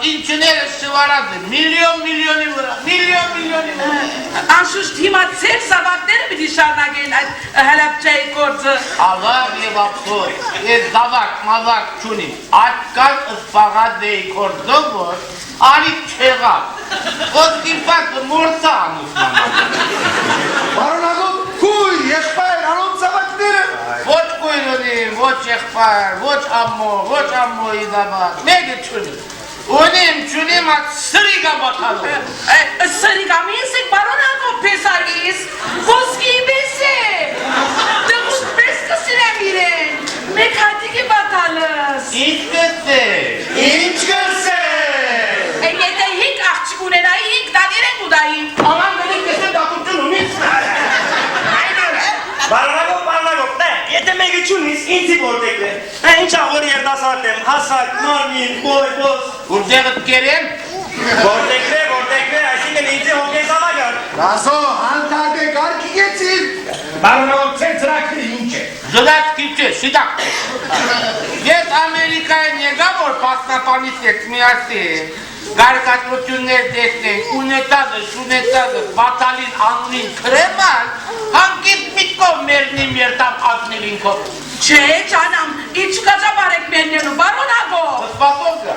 Speaker 3: ինչները շվարած է, միլիոնի վրա, միլիոնի վրա։
Speaker 2: Անշուշտ հիմա ձեր զավակները պիտի շարունակեն այդ հելապչայի գործը։
Speaker 3: Աղավ եւ ապսոս, ես զավակ, մազակ չունիմ, ատկան ըսպաղած էի կորձով, որ արիք չեղավ, ոստիպակը մորցա ամուսնաման։
Speaker 6: Բարոնագով, կույր, եղբայր, անոն ծավակները։
Speaker 3: Ոչ կույր ունիմ, ոչ եղբայր, ոչ ամմոյի զավակ, մեկը չունիմ։ Ունիմ, չունիմ, at սրիգա բաթալով։
Speaker 2: Սրիգա մինսիկ բարոնագով պեսագիս, ոսկի պես է, դղուտ պես կսիրեմ իրեն, մեկ հատիկի բաթալս։
Speaker 3: Ինչ կսե։
Speaker 1: Ինչ կսե։
Speaker 2: Եթե հինք աղջիկ ունենայի, հինք դադիրեն ուդայի։
Speaker 1: Աման մենիկ կսե դատություն ունից։
Speaker 5: Բարոնագով, դե, եթե մեկը չունիս, ինձի որտեք է։ Ինչ աղոր երդասարդ եմ, հասակ, նորմին, բոյ, բոս։
Speaker 3: Որտեղըտ կերեմ։
Speaker 5: Որտեք է, այսինքն ինձի հոգեի զավագար։
Speaker 6: Ռասո, հանտարդ է գարքի գեցիր։
Speaker 1: Բարոնագով ծեր ծրակները ինչ է։
Speaker 3: Զլած կիպչե, շիդակ։ Ես Ամերիկայեն եկա, որ պասնապանից եք միասի գարկատրություններ դեսնենք, ունետազը, շունետազը, բատալին անունին կրեման, հանկիտ միտքով մերնիմ երտամ ակնիլինքով։
Speaker 2: Չէ, ճանամ, ինչ կաճապար եք մերնելու, բարոնագով։
Speaker 3: Սպասով գա։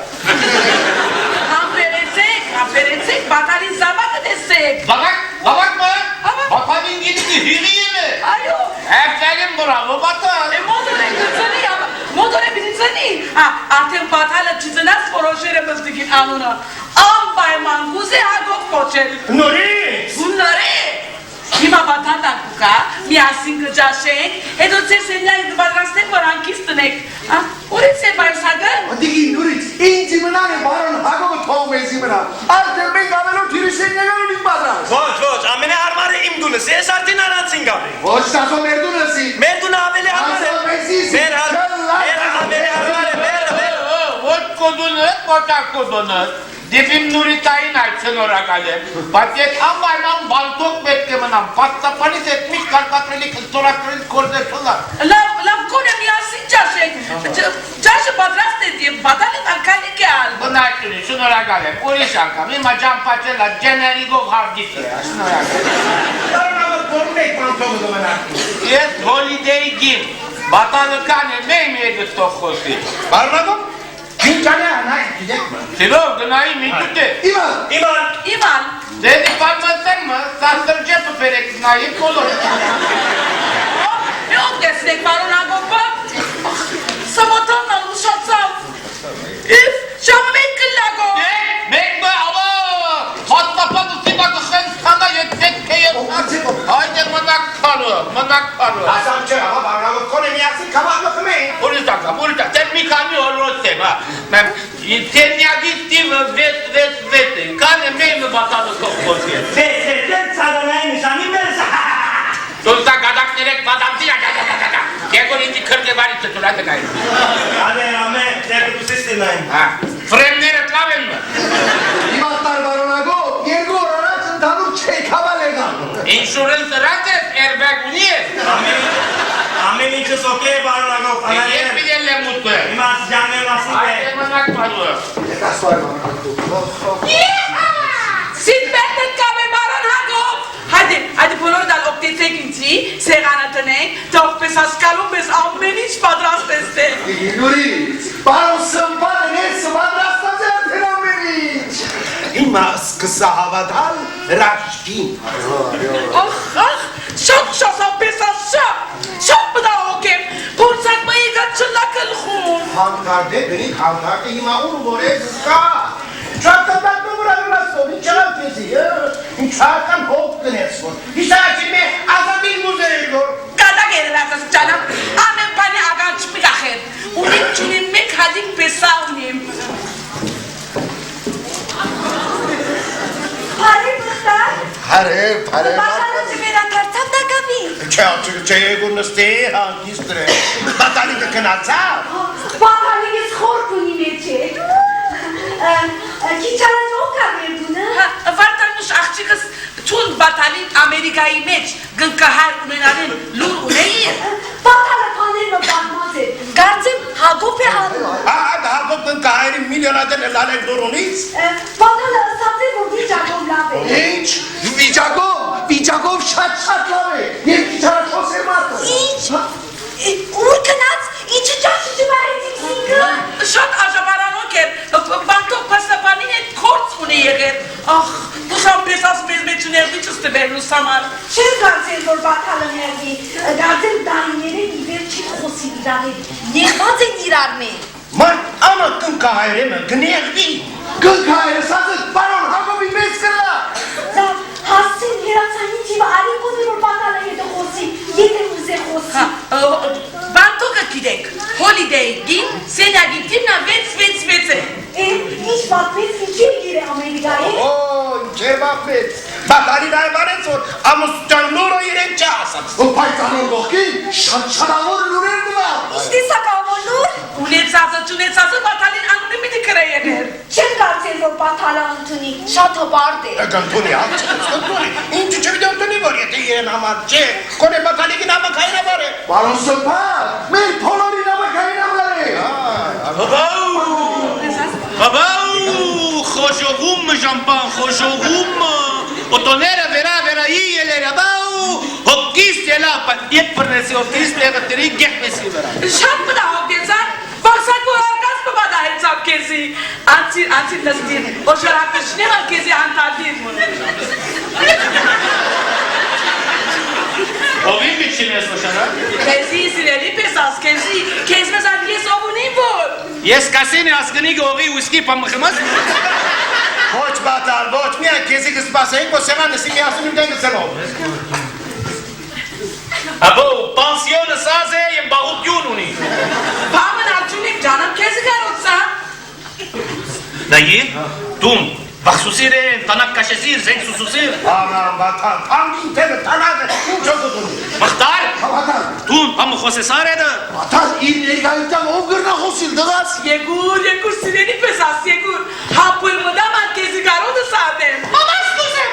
Speaker 2: Համբերեցեք, բատալին զավակը տեսեք։
Speaker 3: Զավակ մը, բատալին գինքի հիրի եմ է։
Speaker 2: Այո։
Speaker 3: Եպտելին բրավո բատալ։
Speaker 2: Մոդոր է պիտի ծնի, արդեն բատալը չծնած որոշերը մստիկին անունը, անպայման գուզե հագով կոչել։
Speaker 1: Նորից։
Speaker 2: Նորի։ Հիմա բատալն ակուկա, միասին կջաշենք, հետո ծեր սենյակը կպատրաստենք, որ անկից տնենք։ Ուրից է բայս հագը։
Speaker 6: Դիգի նուրից, ինձի մնան է բարոն հագովը թողում էզի մնան։ Արդեն մենք ավելով թիրիշեն նեղանուն իմ պատրաստ։
Speaker 5: Ոչ, ամենը հարմարը իմ դունս, ես արդին արանցին գավի։
Speaker 6: Ոչ տասո մեր դունըսի։
Speaker 5: Մեր դունը ավելի հարմար է։ Մեր ավելի հարմար է,
Speaker 3: Ոչ կոդունը, կոտակ կոդունը, դիպիմ նուրիտային այդ սնորակալ եմ, բայց ես անվայման բալտոք պետք է մնամ, պաստապանից էտ միշտ կարկատրելի կստորակրել կորձեր խլար։
Speaker 2: Լավ կոնը միասին ճաշենք, ճաշը պատրաստ է և բատալը տանկալի կյալ։
Speaker 3: Բնայտունի, շնորակալ եմ, ուրիշ անգամ, իմա ճամպաչելա ջեներիգով հարգիտ է, շնորակալ։
Speaker 1: Բարոնագով որում եք պանթողը դմնակ։
Speaker 3: Ես հոլիդեի գիմ, բատալը կան է մեմ եգս տող խոսի։
Speaker 1: Բարոնագով, ինչան է անայք գիտեք մը։
Speaker 3: Սիրով գնայի միտուտ է։
Speaker 2: Իման։
Speaker 3: Դեդի պարմասեն մը, սաստրջեպը պերեք նայի կոլոր։
Speaker 2: Մեոտ կեսնեք բարոնագովը, սամոտանն ալուշացավ, ժամը մեկ կլագով։
Speaker 3: Մեկ մը ավա, հաստապատը սիմակը խենց կանա ետ պետք է ետ։ Հայդեր մնակ պարու։
Speaker 1: Ասամ չէ, աղա բարոնագով կոնե միասին կավաղ մխմ էին։
Speaker 3: Ուրիտակ, դեր մի քանի օրոց եմ, Տենյագի ստիվը վետ է, կան է մենը բատալը կողքոսի է։
Speaker 5: Դեր ծադանայի նշանի մերս։
Speaker 3: Դոլտա գադակներեք բադամտի Եկոր ինձի քրկեվարի ծտուրա դկայի։
Speaker 5: Ադե ամեն, դեր դու սիստինային։
Speaker 3: Ֆրեմները տլավ են մը։
Speaker 6: Իմաստար բարոնագով, երկու օր առաջ ընդանուր չեք հավալ եղան։
Speaker 3: Ինշուրենս ռատ ես, էրբեգ ունի ես։
Speaker 5: Ամեն ինչս օքեյ բարոնագով,
Speaker 3: Ես պիտել եմ ուտը։
Speaker 5: իմաս ջաններ մասին է։
Speaker 3: Այդեր մնակ պարու։
Speaker 2: Սիդմետն կամ է բարոնագով։ Հայդե բոլոր դալ օգտեցեք ինձի, սեղանը տնենք, թողպես հասկալում ես ամեն ինչ պատրաստեցեք։
Speaker 6: Դիգի նուրից, բարոն սմպանը ներսը պատրաստած է արդեն ամեն ինչ։
Speaker 1: Հիմա սկսա հավատալ ռաշկին։
Speaker 2: Շապ պեսաշապ, շապ բդաղոք եմ, փորձակ մը եկած չլակլխում։
Speaker 1: Հանքարդ է, բնիկ հանքարդ է, հիմա ուր որ է զկա։ Չակտատատը վրա յուրասով, ինչ աղալ կեզի, ինչ հական հով կնես որ։ Հիսարաչի մե ազատիլ մուզեր էլ որ։
Speaker 2: Կադակ երելակս ճանամ, ամեն պանի ագան չմի գախեր, ունիմ չունիմ մեկ հադիկ պեսա ունիմ։
Speaker 4: Բարի բխտար,
Speaker 1: Հարև,
Speaker 4: բախարը չվերակարցավ դակավի։
Speaker 1: Չէ եգուր նստե հանգիստ դրե։ Բատալիկը կնացավ։
Speaker 4: Բախարը ես խորդ ունի մեջ է։ Քիչ
Speaker 2: Ամերիկայի մեջ գնկահար ունենալին լուր ունեիր։
Speaker 4: Պատալը պաներնը բանմազ է, գարձեմ հագոպ է հանում։
Speaker 1: Հագոպն կահայրի միլիոնադեր լալեք դորունից։
Speaker 4: Պատալը ասած է, որ վիճակով լավ է։
Speaker 6: Ինչ, վիճակով շատ լավ է, և վիճարաշոս է մարդը։
Speaker 4: Ինչ, ուր կնած, ինչը ճաշի ճվարեցիք զինքը։
Speaker 2: Շատ աժավարանոք էր, բանտով պաստապանին հետ կորց ունի եղեր։ Ախ, ուսամ պես աս մեզ մեջ ներվիչս տբերնուս համար։
Speaker 4: Չեր գարձել, որ բաթալը ներվի, գարձել դարիներեն իվեր չի խոսի իրար հետ, ներված են իրար մեր։
Speaker 1: Ման ամակն կահայրեմը գներվի։
Speaker 6: Գնքայրը սազըտ, բարոն Հակոբի մեծ կլա։
Speaker 4: Զավ, հասցին հերացանին թիվը արիքոն է, որ բաթալը հետը խոսի, եթե ուզե խոսի։
Speaker 2: Բանտոկը գիտեք, հոլիդեյ գին, սենյագի տիմնա 666 է։
Speaker 4: Ինչ պատմեց, ինչի գիր է Ամերիկայի։
Speaker 1: Չէ բապեց, բատարին այվարեց, որ ամուսության լուրը իրեն չա ասաց։
Speaker 6: Բայց անոր գողքին շատ լուրեր դվա։
Speaker 4: Ինչ տեսակավոր լուր։
Speaker 2: Ունեցածը բատալին անունի միտի կրե եղեր։
Speaker 4: Չեմ կարծել, որ բաթալը ընդունի, շատ հոբարդ է։
Speaker 1: Գնդունի, ինչը չվիդե ընդունի, որ եթե իրեն համար չէ, կոնե բատալիկին ամակ հայրաբար է։
Speaker 6: Բարոն Սպար, մեր փոլորին ամակային ամար է։
Speaker 3: Բաբաու, խոշողում ժամպան, խոշողում, օտոները վերայի ելերը, բաու, հոգիս ելա, ետ պրնեցի հոգիս տեղըտերի գեղվեսի վրա։
Speaker 2: Շատ մնահոգ եծան, բաղսակ ու արգաս պվադա հեցավ կեզի, անցին նստին, օշարակշնեմ ալ կեզի անտալդին մունել։
Speaker 3: Ովին բիչին ես ոշանակ։
Speaker 2: Կեզի սիրելի պես աս, կեզ մեզ ալ ես ովունին որ։
Speaker 3: Ես կասին ասկնի գողի ուսկի պամխմաս։
Speaker 1: Ոչ բատար, ոչ, միայն կեզի կսպասեինք, որ սեղան նսի միասին ու դեն գծելով։
Speaker 3: Աբո, պանսիոնը սազ է եմ բաղուտյուն ունի։
Speaker 2: Պամն ալչունիք ջանım կեզի կարոցա։
Speaker 3: Նայիր, դում, բախսուսիր են, տանակ կաշեսիր, զենք սուսուսիր։
Speaker 1: Անան բատար, թանգին թևը տանակ է, ինչ ոգուտ ունի։
Speaker 3: Մխտար,
Speaker 6: Բատալ,
Speaker 3: դում, պամը խոսեսար է դա։
Speaker 6: բատալ, իր ներգայության ով գրնա խոսիլ դղաս։
Speaker 2: Եգուր սիրելի պես աս, եգուր, հապույր մդամ ալ կեզի կարոդը սադեմ։ Մամաս կուզեմ,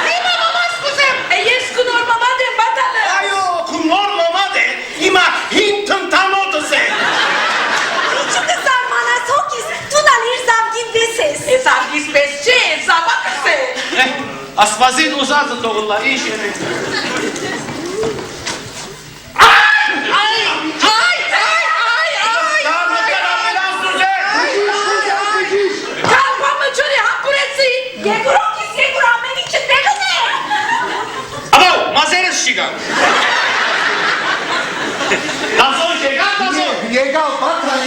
Speaker 2: հիմա մամաս կուզեմ։ Ես կնոր մամադ եմ բատալը։
Speaker 1: Այո, կունոր մոմադ է, հիմա հին տնտանոտս է։
Speaker 4: Ինչու կսարմանաս հոգիս, դու նալ իր զավգին վեսես։
Speaker 2: Ես արգիս պես չէ, զավակս է։
Speaker 3: Ասվազին ուզածը տողըլլա, ինչ երեք։
Speaker 2: Կալպամը չորի հապուրեցի։
Speaker 4: Եգուր ամեն ինչը տեղն է։
Speaker 3: Աբո, մազերս շիգա։ Դազոն շեգա, դազոն։
Speaker 6: Եկավ, բատալ,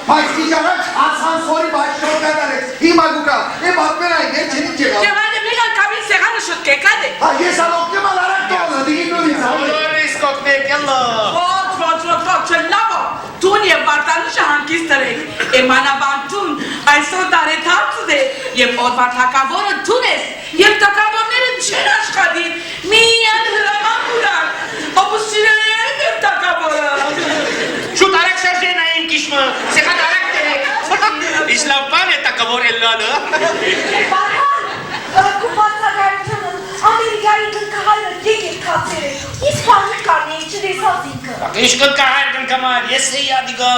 Speaker 6: բայց իջանաչ ասանսորի բաշխով կատարեց, հիմա գուկա, է բատմեն այն, էր չնիչ եղավ։
Speaker 2: Ջավանը մեղան կամին սեղանը շուտ կեկադ է։
Speaker 6: Ես ալոկնեմ ալ արակ տողը, դիգին նորից համը։
Speaker 3: Բոլորիս կոկնեք, ելլա։
Speaker 2: Ոչ, չլավա, տուն և վարտանուշը հանգիս տրեք, էմանավանտուն, այսօր դարեթարցուդ է, և օրվար թակավորը տուն ես, և թակավորները չեն աշխատին, միան հրաման բուրան, ապուսիրեն եմ թակավորը։
Speaker 3: Շուտ արակ շարժեն այն կիշմը, սեղան արակ տեք։ Իսլամպան է տակավոր ելլալը։
Speaker 4: Բարան, կուպացակայությունն Ամերիկայի գնկահայրը դեգ էր կացեր է, ինչ պարմիկ կարնի է չդեսած ինքը։
Speaker 3: Ինչ կկահար կնկամար, ես է յադիգա,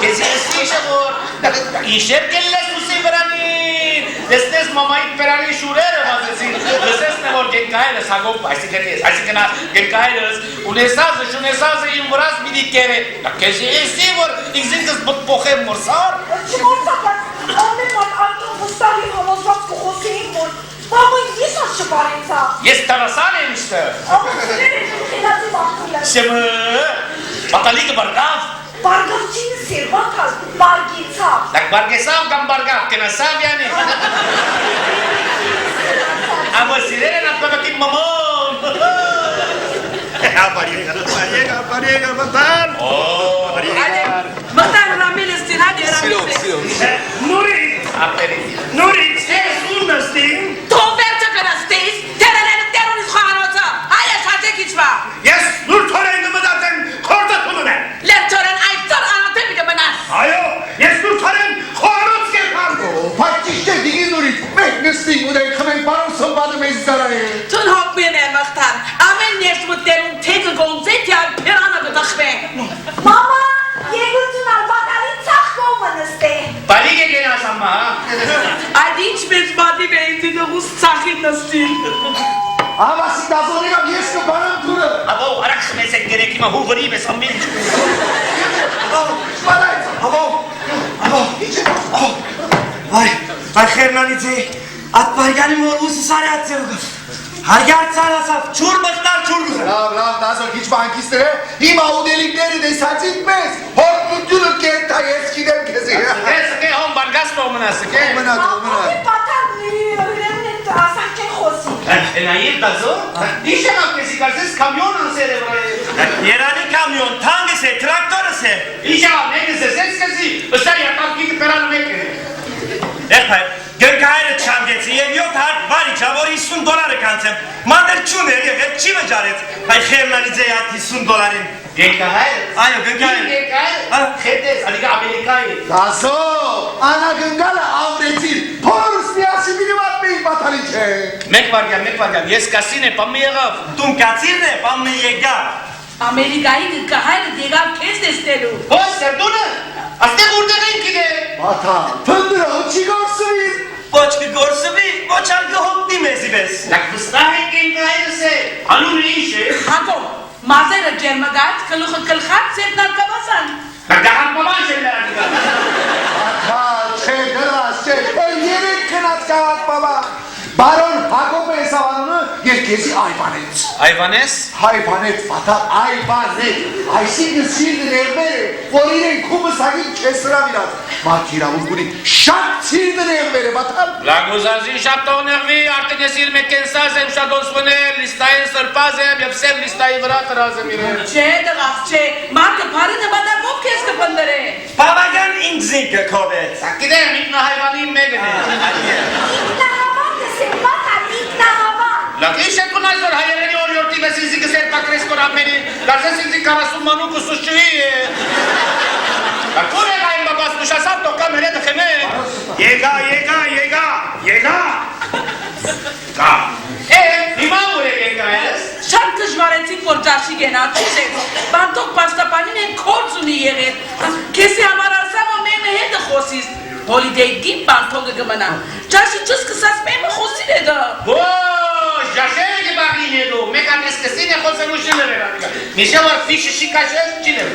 Speaker 3: կեզ ես իշը որ, իշեր կելես ուսի վրանին, դեսնես մամային պերանի շուրերը վազեցին, դեսնես նե որ գենկայրս հագոպ, այսիկնա գենկայրս, ունեսազը, շունեսազը իմ վրաս միդի կերը, կեզ եսի որ ինքզինքս բտպոխեմ մորսար։
Speaker 4: Չմորսակած, ամեն ման անդում վստահի համոզված կխոսեին, որ բաղույն ես աս չպարենցա։
Speaker 3: Ես տարասան եմ իշտը։
Speaker 4: Ահա չներ է, խելացի բաղթուլը։
Speaker 3: Շեմը, բատալիկը բարգավ,
Speaker 4: Բարգավչին սեր, բատալ, բարգեցավ։
Speaker 3: դակ բարգեսավ կամ բարգավ, կնասավ յանի։ Աբո սիրեր են ատպակակին մամոն։
Speaker 1: Ապարիեգա, բատար։
Speaker 2: Մտան ռամել ես տենա դերամիս է։
Speaker 1: Նուրից, ես ուր նստին,
Speaker 2: Թող վերջը կնստիս, տերերենը տերունից խաղանոցը, այես հաջեք իչվա։
Speaker 1: ես նուր թորեն գմդատեն խորդը թունում եմ։
Speaker 2: Լերթորեն այդտոր անատեմի դմնաս։
Speaker 1: Այո, ես նուր թորեն խորոց կերպան։
Speaker 6: Բայց ճիշտ է դիգին նորից, մենք նստինք ու դենք խմենք բարոն սմբանը մեզ զարայել։
Speaker 2: Թուն հոգ մեն Adici vezi bani veiti de us țahit năstil.
Speaker 6: Avasi dazonega viesko baram tură.
Speaker 3: Abo, arak mesek gerekime huvri be sambil.
Speaker 5: Vay xernanice, at bargani mor usu sare atsevga. Hargar salasaf, çur mıhtar çur güzel.
Speaker 6: Lav, dazor hiç bankistere. İma udelikleri de saçitmez. Hortlukçuluk kenta eskiden kezi.
Speaker 3: Sıkı hon bargas pomuna sıkı.
Speaker 4: Ave batal önemli asake xosi.
Speaker 3: Enayir dazo. Dişe bak kesi karsiz kamyon ansere buraya.
Speaker 5: Yerani kamyon, tangese, traktörse.
Speaker 3: İşe ne kesi ses kesi. Isar yatak gidip peran mekri.
Speaker 5: Epay, göngaire çamgeti, yok har var içavor $100 kantem. Mander çuner yeget çime caret. Hay xernanice ya $100.
Speaker 3: Genkahayr.
Speaker 5: Ayo göngaire.
Speaker 3: Genkahayr. Xedes, aliga Amerika'yı.
Speaker 6: Dazo, ana gıngala avretil. Porus niyasi biri vatmeyin batalice.
Speaker 3: Mek var gel. Yes kasine pamiyagav.
Speaker 5: Tum katsirne, pammi yega.
Speaker 2: Amerika'yı kahayr degav kes destelu.
Speaker 3: Hoş serduna. Aste burada renk de.
Speaker 6: Bata, fındıra uçigorsuyin.
Speaker 5: Koçki gorsuvi, koçalgı hop dimezibes.
Speaker 3: Lak bıstahek genkahayr se. Anun işe.
Speaker 2: Hakom, mazera germagat kaluha kalhat setnar kabasan.
Speaker 3: Lak dahan baban şeyler adiga.
Speaker 6: Bata, şey, yeri kınat kavat baba. Baron Hakope savanını herkesi ayvanet.
Speaker 3: Ayvanes.
Speaker 6: Hayvanet fatat ayvanet. Ayşin sildi nevmeri. Forine kumu sakin kesira biraz. Makira vurguni şak sildi nevmeri batar.
Speaker 3: La guzazin şapta nervi artık esir mekken sazem şadon spune listayın sırpazem yapsem listayı vrat razem ire.
Speaker 2: Çe dagaf çe, marka parine bada gop kes kapandare.
Speaker 5: Pavagan ingzinke kovet.
Speaker 3: Sakide mitna hayvanıyım megene. La işe kunayzor hayalini oluyor ki sizi kıser takres koran beni. Larsa sizi karasumanu kusuşçuyu. La kure gayim babas muşasat toka mele dıkene.
Speaker 5: Yega.
Speaker 3: Ka. İma buraya gengayes.
Speaker 2: Şarkı jvaretin korcaşı gena çize. Bantok pasta panine korzuni yere. Kesi amararsa mı meme hede xosis. Holiday gim bantoga gamana. Çarşı çız kısas meme xosi deda.
Speaker 3: Jașere de bagine do, mecanes că sine hoțe nu șilere radica. Mișe var fișe și cașeș cilere.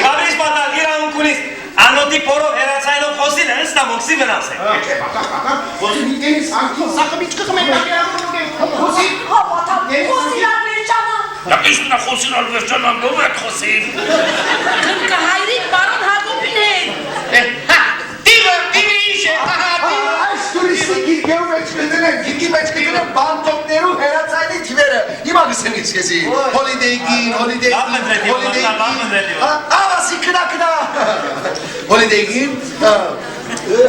Speaker 5: Kabris batal, gira un kunis. Anoti poro era çaylo kosin, esta moksi venase.
Speaker 6: Hozi biteni sanki sakı biç kızım evladı. Hozi.
Speaker 4: Ha batal, xosilar vercana.
Speaker 3: La ești hoțin al verșanan, nu văd hoțin.
Speaker 2: Kınka hayrit baron hagopine.
Speaker 3: Tive işe.
Speaker 6: Ay turistik girgev meçkidine bantokneru heratsaydı tivere. İma kısın içkesi. Holiday gin. Avasi kına. Holiday gin.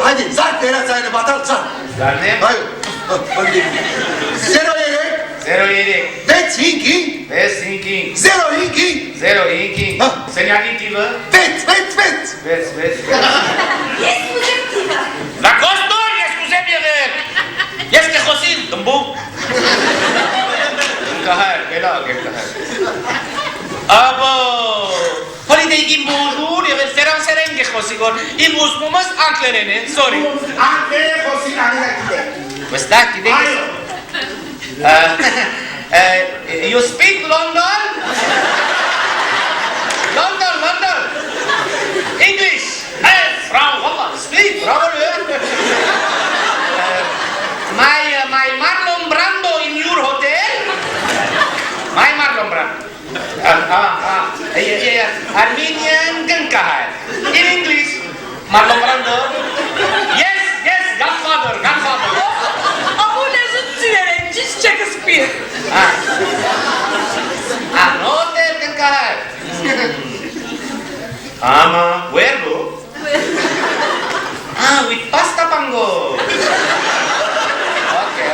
Speaker 6: Hadi zart heratsaydı batal zart.
Speaker 3: Garnem.
Speaker 6: Hayır. Holiday gin. Zero yere.
Speaker 3: Zero yedek.
Speaker 6: Bet hinking.
Speaker 3: Ves thinking.
Speaker 6: Zero hinking.
Speaker 3: Zero inking. Seniakin tive.
Speaker 6: Bet.
Speaker 3: Ves.
Speaker 4: Yes, putem
Speaker 3: La costor, excuse mire. Este hoțin, tâmbu. Gângahar, bela gângahar. Abo. Holiday gim bonjour, il seram serenge hoțigor. Il vos mumas anclerene, sorry.
Speaker 6: Anke hozi anila kide.
Speaker 3: Văsta, chide. You speak London? London. English. Hey, Frau, wallah, speak, bravo. My Marlon Brando in your hotel? My Marlon Brando. Armenian Gângahar. In English, Marlon Brando. Yes, Godfather.
Speaker 2: Abu ne zıttiyere, cis Shakespeare.
Speaker 3: No hotel Gângahar. Ama, where go? With pasta pango. Okay.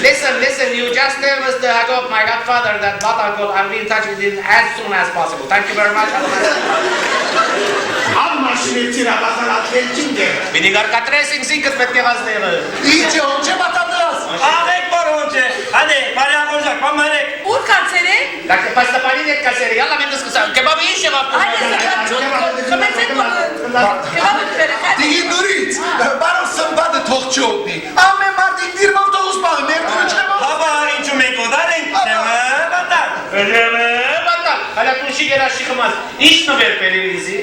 Speaker 3: Listen, you just tell Mr. Hagop, my godfather, that Batalkol, I'll be in touch with him as soon as possible. Thank you very much.
Speaker 6: Amma şimdi tira bakarat belçinde.
Speaker 3: Binigar katre sing cât pe gazdele.
Speaker 6: İyice onca batadınız.
Speaker 5: Avek boronce. Hadi, paraya koyacak, pamane.
Speaker 2: Urcan sere,
Speaker 3: Dacă pasta panine casere, yalla mi discusa. Kebabı iş ya bak.
Speaker 2: haydi sakın çok, kımetet konu. Kebabı fere, hadi.
Speaker 6: Digin durit. Baros չոտնի։ Ամեն մարդիկ դիրմով տողուս պաղ, մեր կուրը չեմ ով։
Speaker 5: Հաբա ինչու մենք օդար ենք, չեմը բատալ։
Speaker 3: Բատալ, հալա տունշի գերաշի խմած, ինչ նվեր պելևիզի։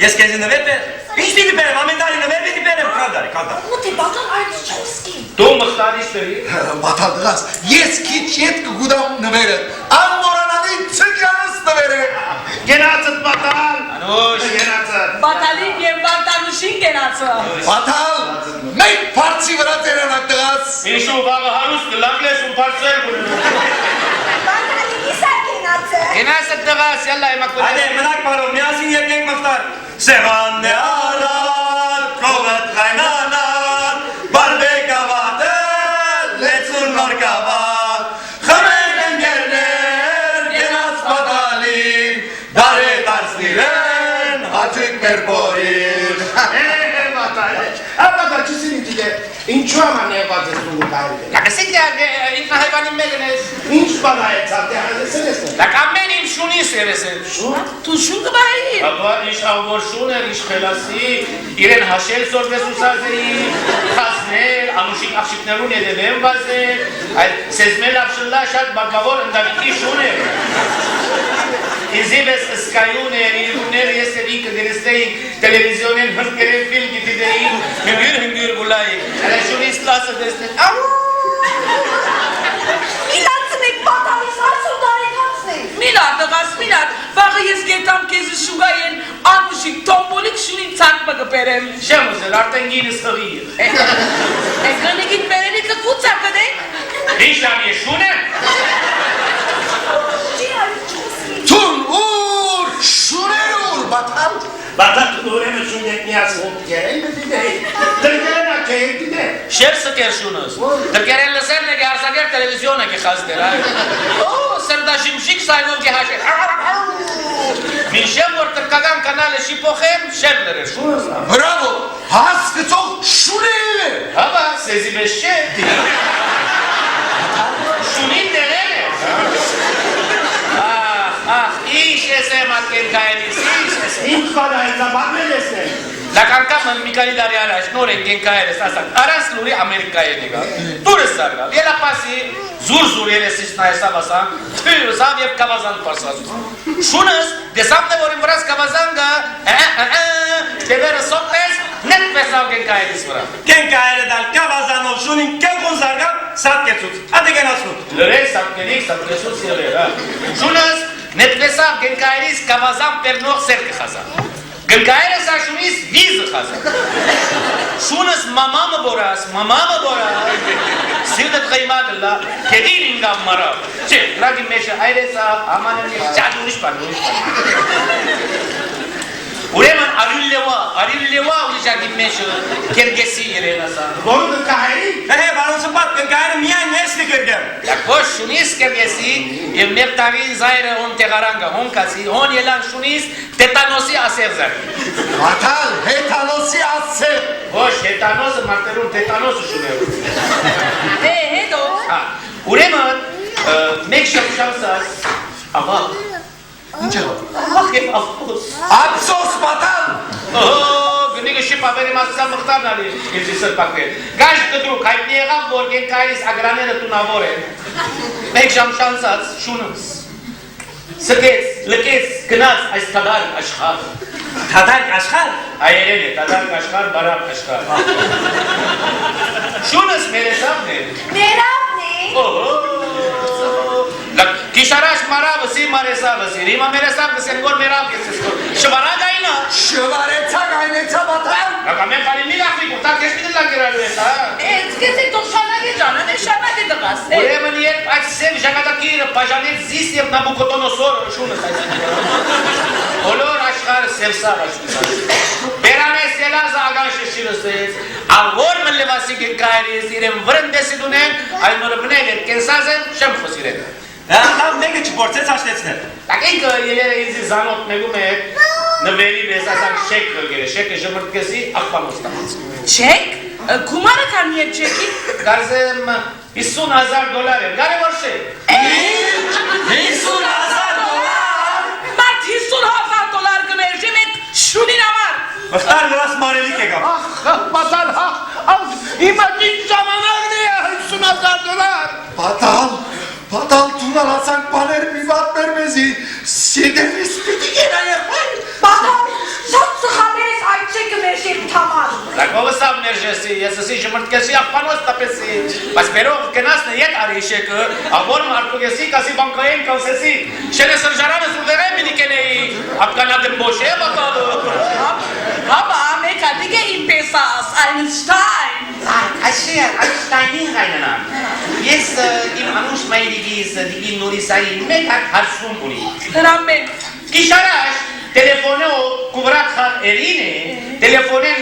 Speaker 5: Ես քեզի նվեր բեր։ Ինչ պիտի բերեմ, ամեն տարի նվեր պիտի բերեմ, կադարի։
Speaker 4: Մոտ է բատան այդ չոսկի։
Speaker 3: Դու մխտարիշ տրի։
Speaker 6: Բաթալ դղաս, ես քիչ ետ կգուդամ նվերը, անմորանալի ծգյանս նվերը։
Speaker 3: Գենացըտ բատալ։ Անուշ, գենացըտ։
Speaker 2: Բատալին և բարտանուշին գենացը։
Speaker 6: Բաթալ, մեկ պարցի վրա տերանակ դղաս։
Speaker 3: Ինչու վաղը հարուստ լանգլես ու պարցեր գուլում։
Speaker 4: Բատալի իսա կենացը։
Speaker 3: Գենացըտ դղաս, յալլա իմա կուլի։
Speaker 5: Այդե, մնակ պարով, միասին երկենք մխտար։ Սեղանն է արատ, կողըտ խայնանat, բարբեք ավատել, լեցուն նոր կավատ, խմեն են գերներ, գենաց բատալին, դարե դարցնիրեն, հաճիկ մեր բորին։
Speaker 1: Ապա չսին դիլե, ինչու աման եղած ես դու կարելի։
Speaker 3: Լակասիկ ինքնա հայվանի մեղն ես։
Speaker 1: Ինչ բան այցավ դե հանեցել ես։
Speaker 3: Լակ ամեն իմ շունիս երես է։
Speaker 2: Դու շուն կբայի։
Speaker 3: Ապա ինչ աղոր շուն էր, ինչ խելասի, իրեն հաշել սորվես ուսազեի, խասնել, անուշիկ աղշիկներուն եդևեմ բազել, այդ սեզմել ապշլլա շատ բակավոր ընդավիքի շուն էր։ Իզիվ ես ըսկայուն էր, իրուներ ես էր ինքը դերստեին, տելևիզիոնեն հրկերեն ֆիլմ գիտիդեին, հնգյուր գուլայի, հələ շունիս լասը դեսնեն,
Speaker 4: Միլացնեք բատալիս ասում դարեկացնեք։
Speaker 2: Միլար դղաս, միլար, վաղը ես գետամ կեզի շուգայեն անուշիկ տոմբոլիկ շունին ծակ մգպերեմ։
Speaker 3: շեմ ուզել, արտեն գինս խղի էր։
Speaker 2: Է գնիգին բերելի կկուցա կդենք։
Speaker 3: Ինչ դան ես շուն է։
Speaker 6: Թուն ուր, շուներ ուր, բաթալ։
Speaker 1: Բատալ ուրեմը շուն եք միացում գերեն դիդե։ Դրգերն ակեին դիդե։
Speaker 3: Շեր սկեր շունս։ Դրկերեն լսերն է գարսագեր տելևիզիոն է կխազդեր, այ։ Օ, սրդաշիմշիկ սայվով գեհաշեր։ Մինչև որ տրկական կանալը շիպոխեմ, շեր լրեր շունս։
Speaker 6: Բրավո, հասկծող շուներ է։
Speaker 3: Հաբա, սեզի մեզ չէ։ Շունին դեղել է։ Ինչ ես եմ ատկեն կայելիս, ինչ ես եմ։
Speaker 1: Ինչ բան այցավ ատմել ես է։
Speaker 3: Լակարկամը Միկալի դարի առաջ նոր են գեն կայելիս, ասակ, առանց լուրի Ամերիկայեն եկավ, դուրս սարգավ, ելապասի, զուր երեսից նայեսավ ասան, թույրուսավ և կավազան պարսազում։ Շունս, դեսամն է, որ իմ վրաս կավազան գա, դևերը սոտես, նետ պեսավ գեն կայելիս վրա։
Speaker 5: Կեն կայել է դալ կավազանով շունին կեն խուն զարգավ, սատ կեցուց, ադե գենացնում։
Speaker 3: Լրել սատկենիք, սատկեսուց եղեր, շունս, նետ պեսավ գեն կայելիս կավազան պերնող սեր կխազան։ Գնկայելս աշունիս վիզը խազան։ Շունս մամամը բորաս, սիրդըտ խայմա գլա, կեդին ինգամ մարավ։ Չէ, գրագի մեշը այրեսավ, ամանեմ ես, ճատ ուրիշ պան։ Ուրեմն արիլլեվա ուրիշագի մեշը, կերգեսի երեն ասան։
Speaker 1: Որը կահերի։
Speaker 5: Հե, բարոնցը պատ, կնկայանը միայն ներսնի կրգեմ։
Speaker 3: Լակ ոչ շունիս կերգեսի, և մեր տաղի զայրը հոն տեղարանգը, հոն կացի, հոն ելան շունիս, տետանոսի ասեր զարկի։
Speaker 6: Բաթալ, հետանոսի ասեր։
Speaker 3: Ոչ, հետանոսը մարտերուն տետանոսը շուներում։
Speaker 2: հետո։
Speaker 3: Ուրեմն, մեկ շամշամսած, աղա,
Speaker 6: Ինչ է։
Speaker 3: աղախ և աղոս։
Speaker 6: Ացոս բաթալ։
Speaker 3: Գնիգը շիպավերի մասցան մխտարն ալի, իլսի սրպակվեր։ Գաշ կդրուկ, հայտնի եղավ, որ գենկայիս ագրաները տունավոր են։ Մեկ շամշամսած, շունս։ Սկեց, լկեց, գնաց այս տադարկ աշխար։
Speaker 5: Տադարկ աշխար։
Speaker 3: Այերեն է, տադարկ աշխար, բարակ աշխար։ Շունս մերեսավն է։
Speaker 4: Մերավն է։
Speaker 3: Կիշարաշ մարավսի մարեսավսի, հիմա մերեսավսի են գոր մերավ կեցես գոր։ Շվարակ այնա։
Speaker 6: Շվարեցակ այնեցա բաթալ։
Speaker 3: Ակամեն խալի մի լախվի, կուղտակ ես միտը լանգերալու ես, հա։
Speaker 2: Սկսեք դող շանագի ճանը, շանագի դղաս։
Speaker 3: Ուրեմն երբ այդ սև ժակատակիրը պաժանեց զիս և նաբուկոտոնոսոր շունս այսին։ Բոլոր աշխարը սևսավ աշխարը։ Բերանես ելազը ագան շշիրըսեց, աղոր մլևասի գենկայրիս, իրեն վրնդեսի դունեն, այն նորը բնել էր, կենսազ են, շեմ խոսիրեն։
Speaker 5: Ահա մեկը չփորձեց հաշտեցնել։
Speaker 3: Տակ ինքը ելերը իզի զանոտ նեգում է, նվերի մեզ ասանք շեք գրգերը, շեկը ժմրդկեսի աղպանոց տամաց։
Speaker 2: Չեք, կումարը կան ետ չեկի։
Speaker 3: Կարզեմ $50,000 էր, գարե որ շեք։
Speaker 5: $50,000։
Speaker 2: Մարդ $50,000 կմերժի մեկ շունին համար։
Speaker 5: Մխտար լրաս մարելիք եկավ։
Speaker 6: Բաթալ,
Speaker 1: İmagine zamanlar ne? $100,000.
Speaker 6: Batal Tunar Hasan Paner Mivat vermezi. Seden ispiti gene yapar.
Speaker 4: Batal, şatsı haberes ayçe gümerşim tamam.
Speaker 3: La cosa sa mergesi, essa se chama que se apanos ta pesi. Mas pero que nas ne yet are que agora marco que si casi bancaen que se si. Şene sırjara ne surdere mi dikene. Apkana de boşe bakalım.
Speaker 2: Aber Mekadige in Pesas, Einstein.
Speaker 3: Așa, Einsteinin hainana. Yes, din anuș mai divis, din nurisai mecat harsumpuri.
Speaker 2: Ramen.
Speaker 3: Kişaraş, telefoneo kuvrak han erine, telefonen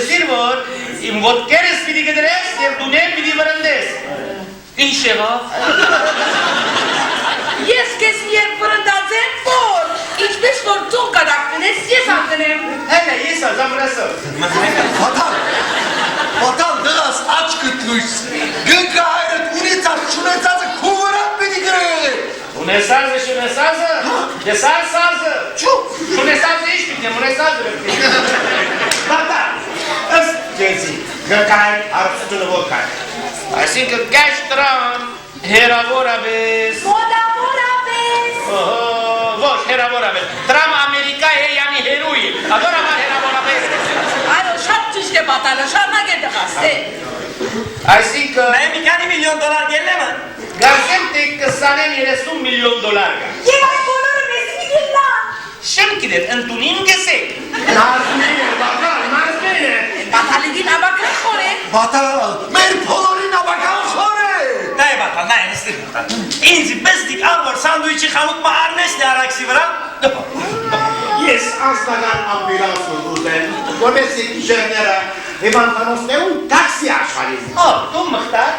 Speaker 3: silver, im vot keres pidi gedres, dunem pidi varandes. İnşeva.
Speaker 2: Yes, kes mier părândațe for. Ich bin stortul cadactene, yes antenem.
Speaker 3: Hele, yesa, zamrasă.
Speaker 6: Batal dağız aç kıtmış. Gınka hayret unita şunetazı kuvurak beni gire.
Speaker 3: Unesază și unesază? De salsază? Și unesază ești bine, unesază.
Speaker 1: Bata, ăsta ce-ți, că care ar fi un vocal.
Speaker 3: Assim que gastram, heravora vez.
Speaker 4: Moda mora vez.
Speaker 3: Vos, heravora vez. Trama america e yani herui. Adora ma heravora vez.
Speaker 2: Alo, 70 batală, șarna gândă haste.
Speaker 3: Assim que...
Speaker 5: Ne mikani $1,000,000 gelle mi?
Speaker 3: Gazente că sanem ele sunt $1,000,000.
Speaker 4: Ye mai bolor resmi değil lan.
Speaker 3: Şem kider, întunim găsec.
Speaker 1: N-ați bine, bata, n-ați bine.
Speaker 2: Bataligin abakre xore.
Speaker 6: Batal mer polorina bakan xore.
Speaker 5: Ne batal, ne esti batal. İnci bezdik avor sandviçi xamut ma arnesli araksi vran.
Speaker 1: Yes, asta ambulansul uzen. Gomesi genera. Evan Thanos'te un taksi aşağıyız.
Speaker 3: Oh, tu măhtar?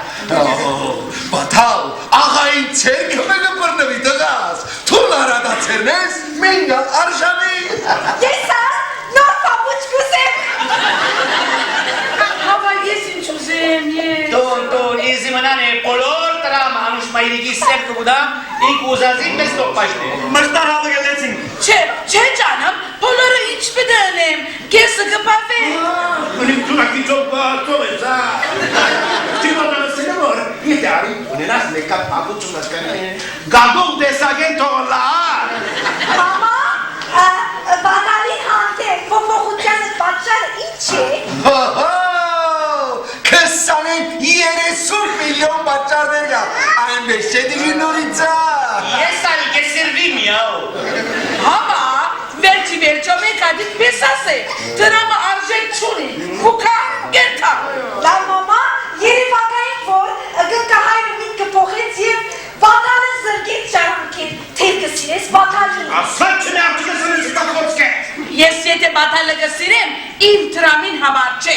Speaker 6: Batal ağayın çerkemeni pırnıvi dağız. Tunlara da çernes mingal arşani.
Speaker 4: Yesa, nor pabuç güzel.
Speaker 2: Hava yesin çuzem, yes.
Speaker 3: Tu, izi mânane polor, trama, anuș mai rigisem că budam, incu uzazim bez topaște.
Speaker 5: Măhtar alı gellesin.
Speaker 2: Ce canım? Polları iç bir dönem. Gel sıkı pafe.
Speaker 1: Unim tuna ki çok tomenza. Știi mă, dar să ne mor. Uite, ari, une nas ne cap pabuțul născăne. Gadou de sagento la.
Speaker 4: Mama, batalin hante, popohucanı başlar içi.
Speaker 6: Kız senin yere $1,000,000 başlar verga. Ayın beşediğin Nurica.
Speaker 3: Yes, adică servim eu.
Speaker 2: Hava, verci o mecadik pesase. Tırama arjek çuni. Kuka, gerka.
Speaker 4: La mama, yeri bakayım vor, gânca hayrı mitke poheție, batalın zırgit çarankin, tevkisiniz batalin.
Speaker 1: Aslan ce ne-am cică să ne stacotske.
Speaker 2: Yesiyete batală găsirem. İntramin hamarce.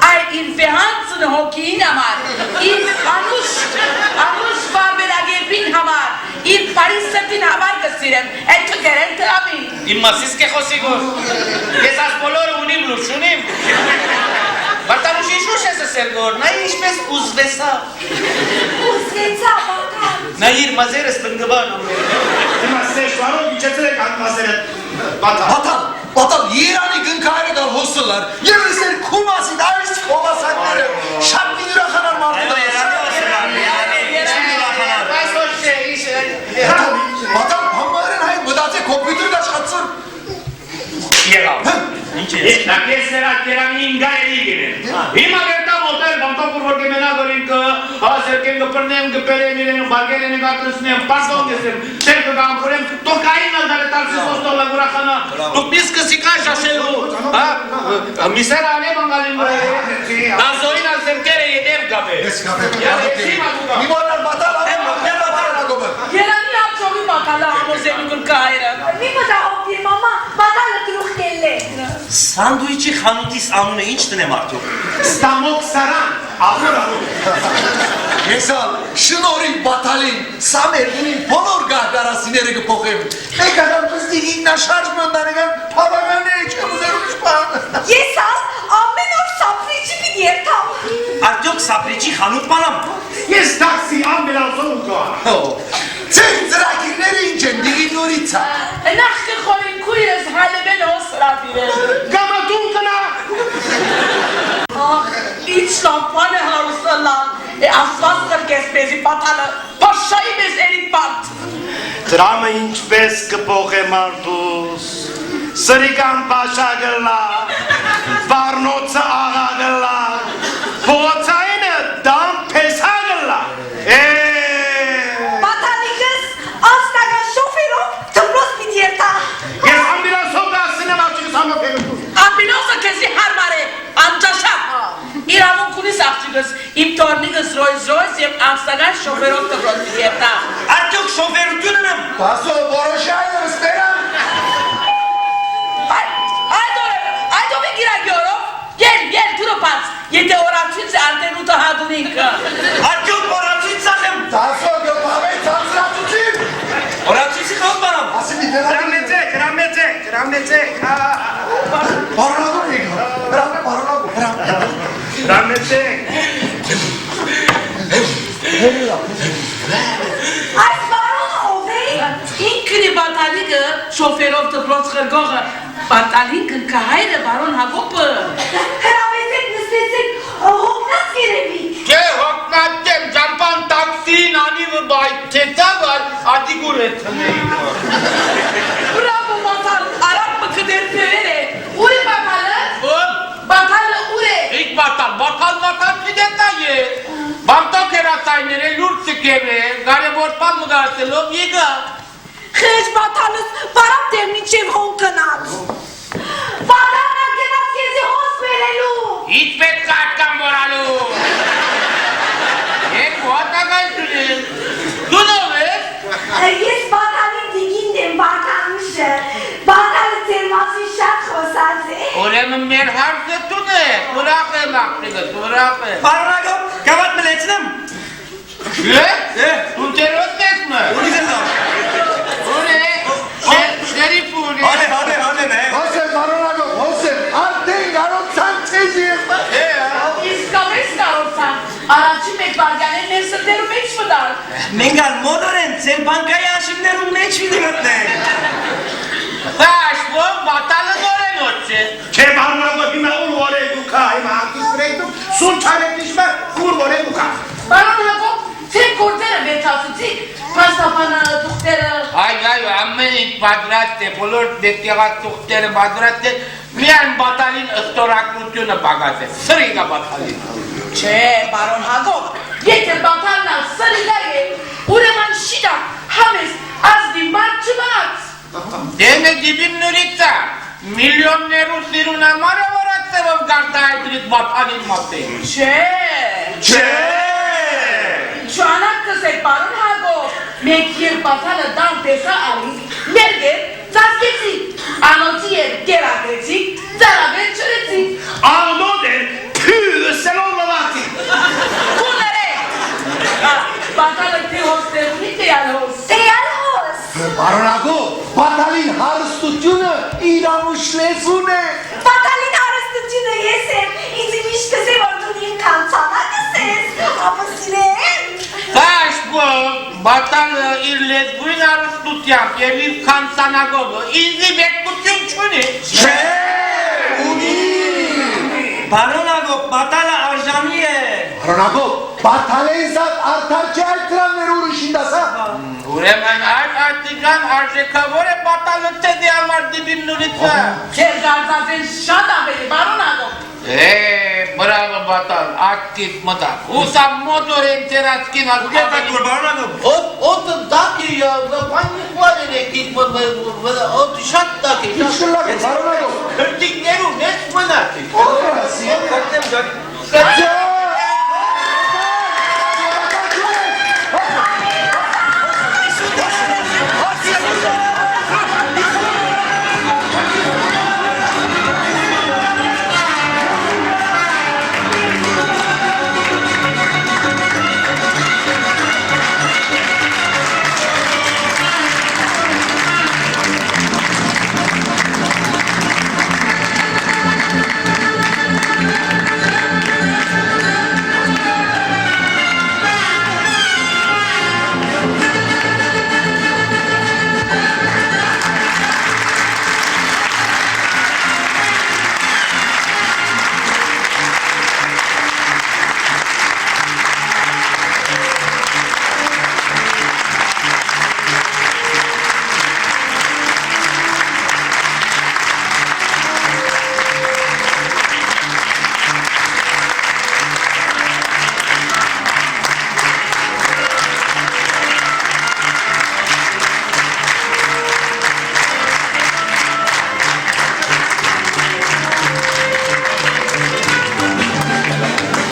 Speaker 2: Ay infihansın hokiin hamar. İn anuş barbera gelbin hamar. İn Paris sătin hamar găsirem. Elço geren tramin.
Speaker 3: Imasis că hosigur. Esas polor unim lușunim. Barta nu și șușe să sergor. N-ai nici pe uzvesa.
Speaker 4: Uzveța batal.
Speaker 3: N-ai ir mazere stângă banul.
Speaker 1: Ima sești, vă rog, ce țele ca masere. Bata.
Speaker 6: Batal yerani gınka hayret al hostellar. Yerli sen kumasi da iş kovasakları. Şapbi lira kadar marka.
Speaker 3: Mai sos ce işe.
Speaker 6: Batal hamların hay mıdate kompütür de şatsın.
Speaker 3: Erau. Dacă este era minga eligine. Ima verta motel, banto por porque me nagorin că azer kem că pernem că pere mire nu bagele ne gatru snem pardon desem. Cer că am purem to caina dale tal se sosto la gura khana. Tu pis că si cașa shelu. Ha? Misera ale mangalim bre. Da zoina sem kere yedem gabe.
Speaker 6: Eskape.
Speaker 3: Sima buga.
Speaker 6: Mimonlar batal abi. Nena bana gobe.
Speaker 2: Yerani yapçoğu batala amozemikul kaira.
Speaker 4: Mimă da opir mama, batală truhtele.
Speaker 5: Sandviçi xanutis anune inçti ne martu.
Speaker 1: Stamok saran. Avur.
Speaker 6: Mesal, şunori batalin, samerinin polor gahgara sineregi pokem. Ne kadar kız değil, na şarj göndergen, paragan ne içe uzarmış pan.
Speaker 4: Yesas, amen or saprici bir yer tam.
Speaker 5: Artyok sapriçi xanut manam.
Speaker 1: Yes, taksi, ambulansul încă.
Speaker 6: Sen zrakirleri incen, digin Nurica.
Speaker 2: Naxki xorin kuyres haleben osra bire.
Speaker 1: Gama dunkana.
Speaker 2: Ah, iç lampane Aslaslar kesmezi batalı. Paşayı bez erik bat.
Speaker 5: Drama inçbes kıpoke martus. Sırıkan paşa gırla. Barnotsa ağa gırla. Poğatayını dam pesa gırla.
Speaker 4: Batali kız, aslaga şoförü tıpros bidiyeta.
Speaker 1: Yes, ambulans sokağısına bakçı sanma perutu.
Speaker 2: Ambilosa kesi harmare. Amcaşam. İranın kulis akçıgız. İmtornigız Rolls Royce yem amstagan şoförü tıpros bidiyeta.
Speaker 5: Artık şoför tünüm.
Speaker 6: Taso boroşayla speram.
Speaker 2: Ay dove giragiyorum. Gel Turopats. Yete oraçinse antenuta haduninka.
Speaker 5: Artık orası sakım.
Speaker 6: Taso göpave tansra tutayım.
Speaker 5: Orası kalmanım.
Speaker 6: Asıl bir dönem.
Speaker 5: Kramete.
Speaker 6: Parolago mu? Parolago.
Speaker 5: Kramete.
Speaker 4: Ay baron ovey.
Speaker 2: İnkini bataligı şoförü tıpros kırgoga. Bataligın kahayla baron hagopı.
Speaker 4: Kerametek nüstetik hoknas gerebi.
Speaker 3: Ke hoknatten Japan taksi nani ve bay teta var adi guretne.
Speaker 2: Bravo batal. Arap mı kıder pevere. Uri batalı.
Speaker 3: Ol.
Speaker 2: Batalı ure.
Speaker 3: İlk batal ki detayı. Bamta kerasaynere lurt sikere. Gare bortpan mı garselo yiga.
Speaker 4: Kız batanız param demniçev honkanat. Batana genat kezi hos verelu.
Speaker 3: Hiç pek kaçkan moralu. Ek boğata kaçtırın. Du ne ves?
Speaker 4: Yes batanın digindem batanmışı. Batanı terması şart hosaze.
Speaker 3: Oremin merharsı tu ne? Bırakı baktığı, bırakı.
Speaker 5: Barnagım. Kavat miletinim.
Speaker 3: Ne? Tu terörist mi?
Speaker 5: O güzel lan.
Speaker 3: O ne? Şerif bu ne?
Speaker 5: Hadi ne?
Speaker 6: Hosel parolago. Hosel. Arten garot santezi.
Speaker 2: İskabeska olsa. Araçı mekbargane mesleterim hiç mi dar?
Speaker 5: Mengal modoren sen bankaya şimdi rumne çiğdemekle.
Speaker 3: Taş bu batalı gören otçe.
Speaker 1: Che barnago bime ulvore duka ima akisrektum. Sun çaretmişme kurvore duka.
Speaker 2: Baron hagop. Sen kortera betasıcık. Pasapana tuktere.
Speaker 3: Ay ammenik badratte, polor dettigat tuktere badratte. Miyan batalin ıstorak rutuna bagase. Sırıga batalin.
Speaker 2: Che baron hagop. Yeter batanla sarıgayı. Ureman şida. Hames azdi marçımat.
Speaker 3: Deme dibin nürita. Milyoneru siruna mara varat sebep karta edrik batalin matte.
Speaker 2: Che. Çanak kızek baron hagop. Mekir batala dan pesa ali. Merger zaskesi. Anotiyer geragreci. Zarabe çüreci.
Speaker 1: Aldo der pü sen olmamati.
Speaker 2: Kunere. Batala te hoste te yalos.
Speaker 4: Deyal hos.
Speaker 6: Parolago. Batalin harus tutuyor. İramış lezune.
Speaker 4: Batalin arastıcını yesem. İzmiş kızı vardunayım kansana kızız. Ama sile.
Speaker 3: Taş bu batalı irlet bu inarız tutyam. Elif kansana gogo. İzi bek kutyum çuni.
Speaker 5: Barnagım batala arjaniye.
Speaker 6: Parolago. Batalin zat artarki altran ver uğraşındasa.
Speaker 3: Uremen artigan arje kavore batalı tedi amar dibin nürita.
Speaker 2: Kergarza sen şada beni baron hagop.
Speaker 3: Bravo batal. Aktif mata. Usam motor enteraskin
Speaker 5: Yeter barnagım.
Speaker 7: O da daki ya, panik var ele git o dışarıdaki.
Speaker 6: Hiç kırlak. Parolago.
Speaker 7: Kırtık neru ne spınati.
Speaker 6: Orası.
Speaker 5: Kalktım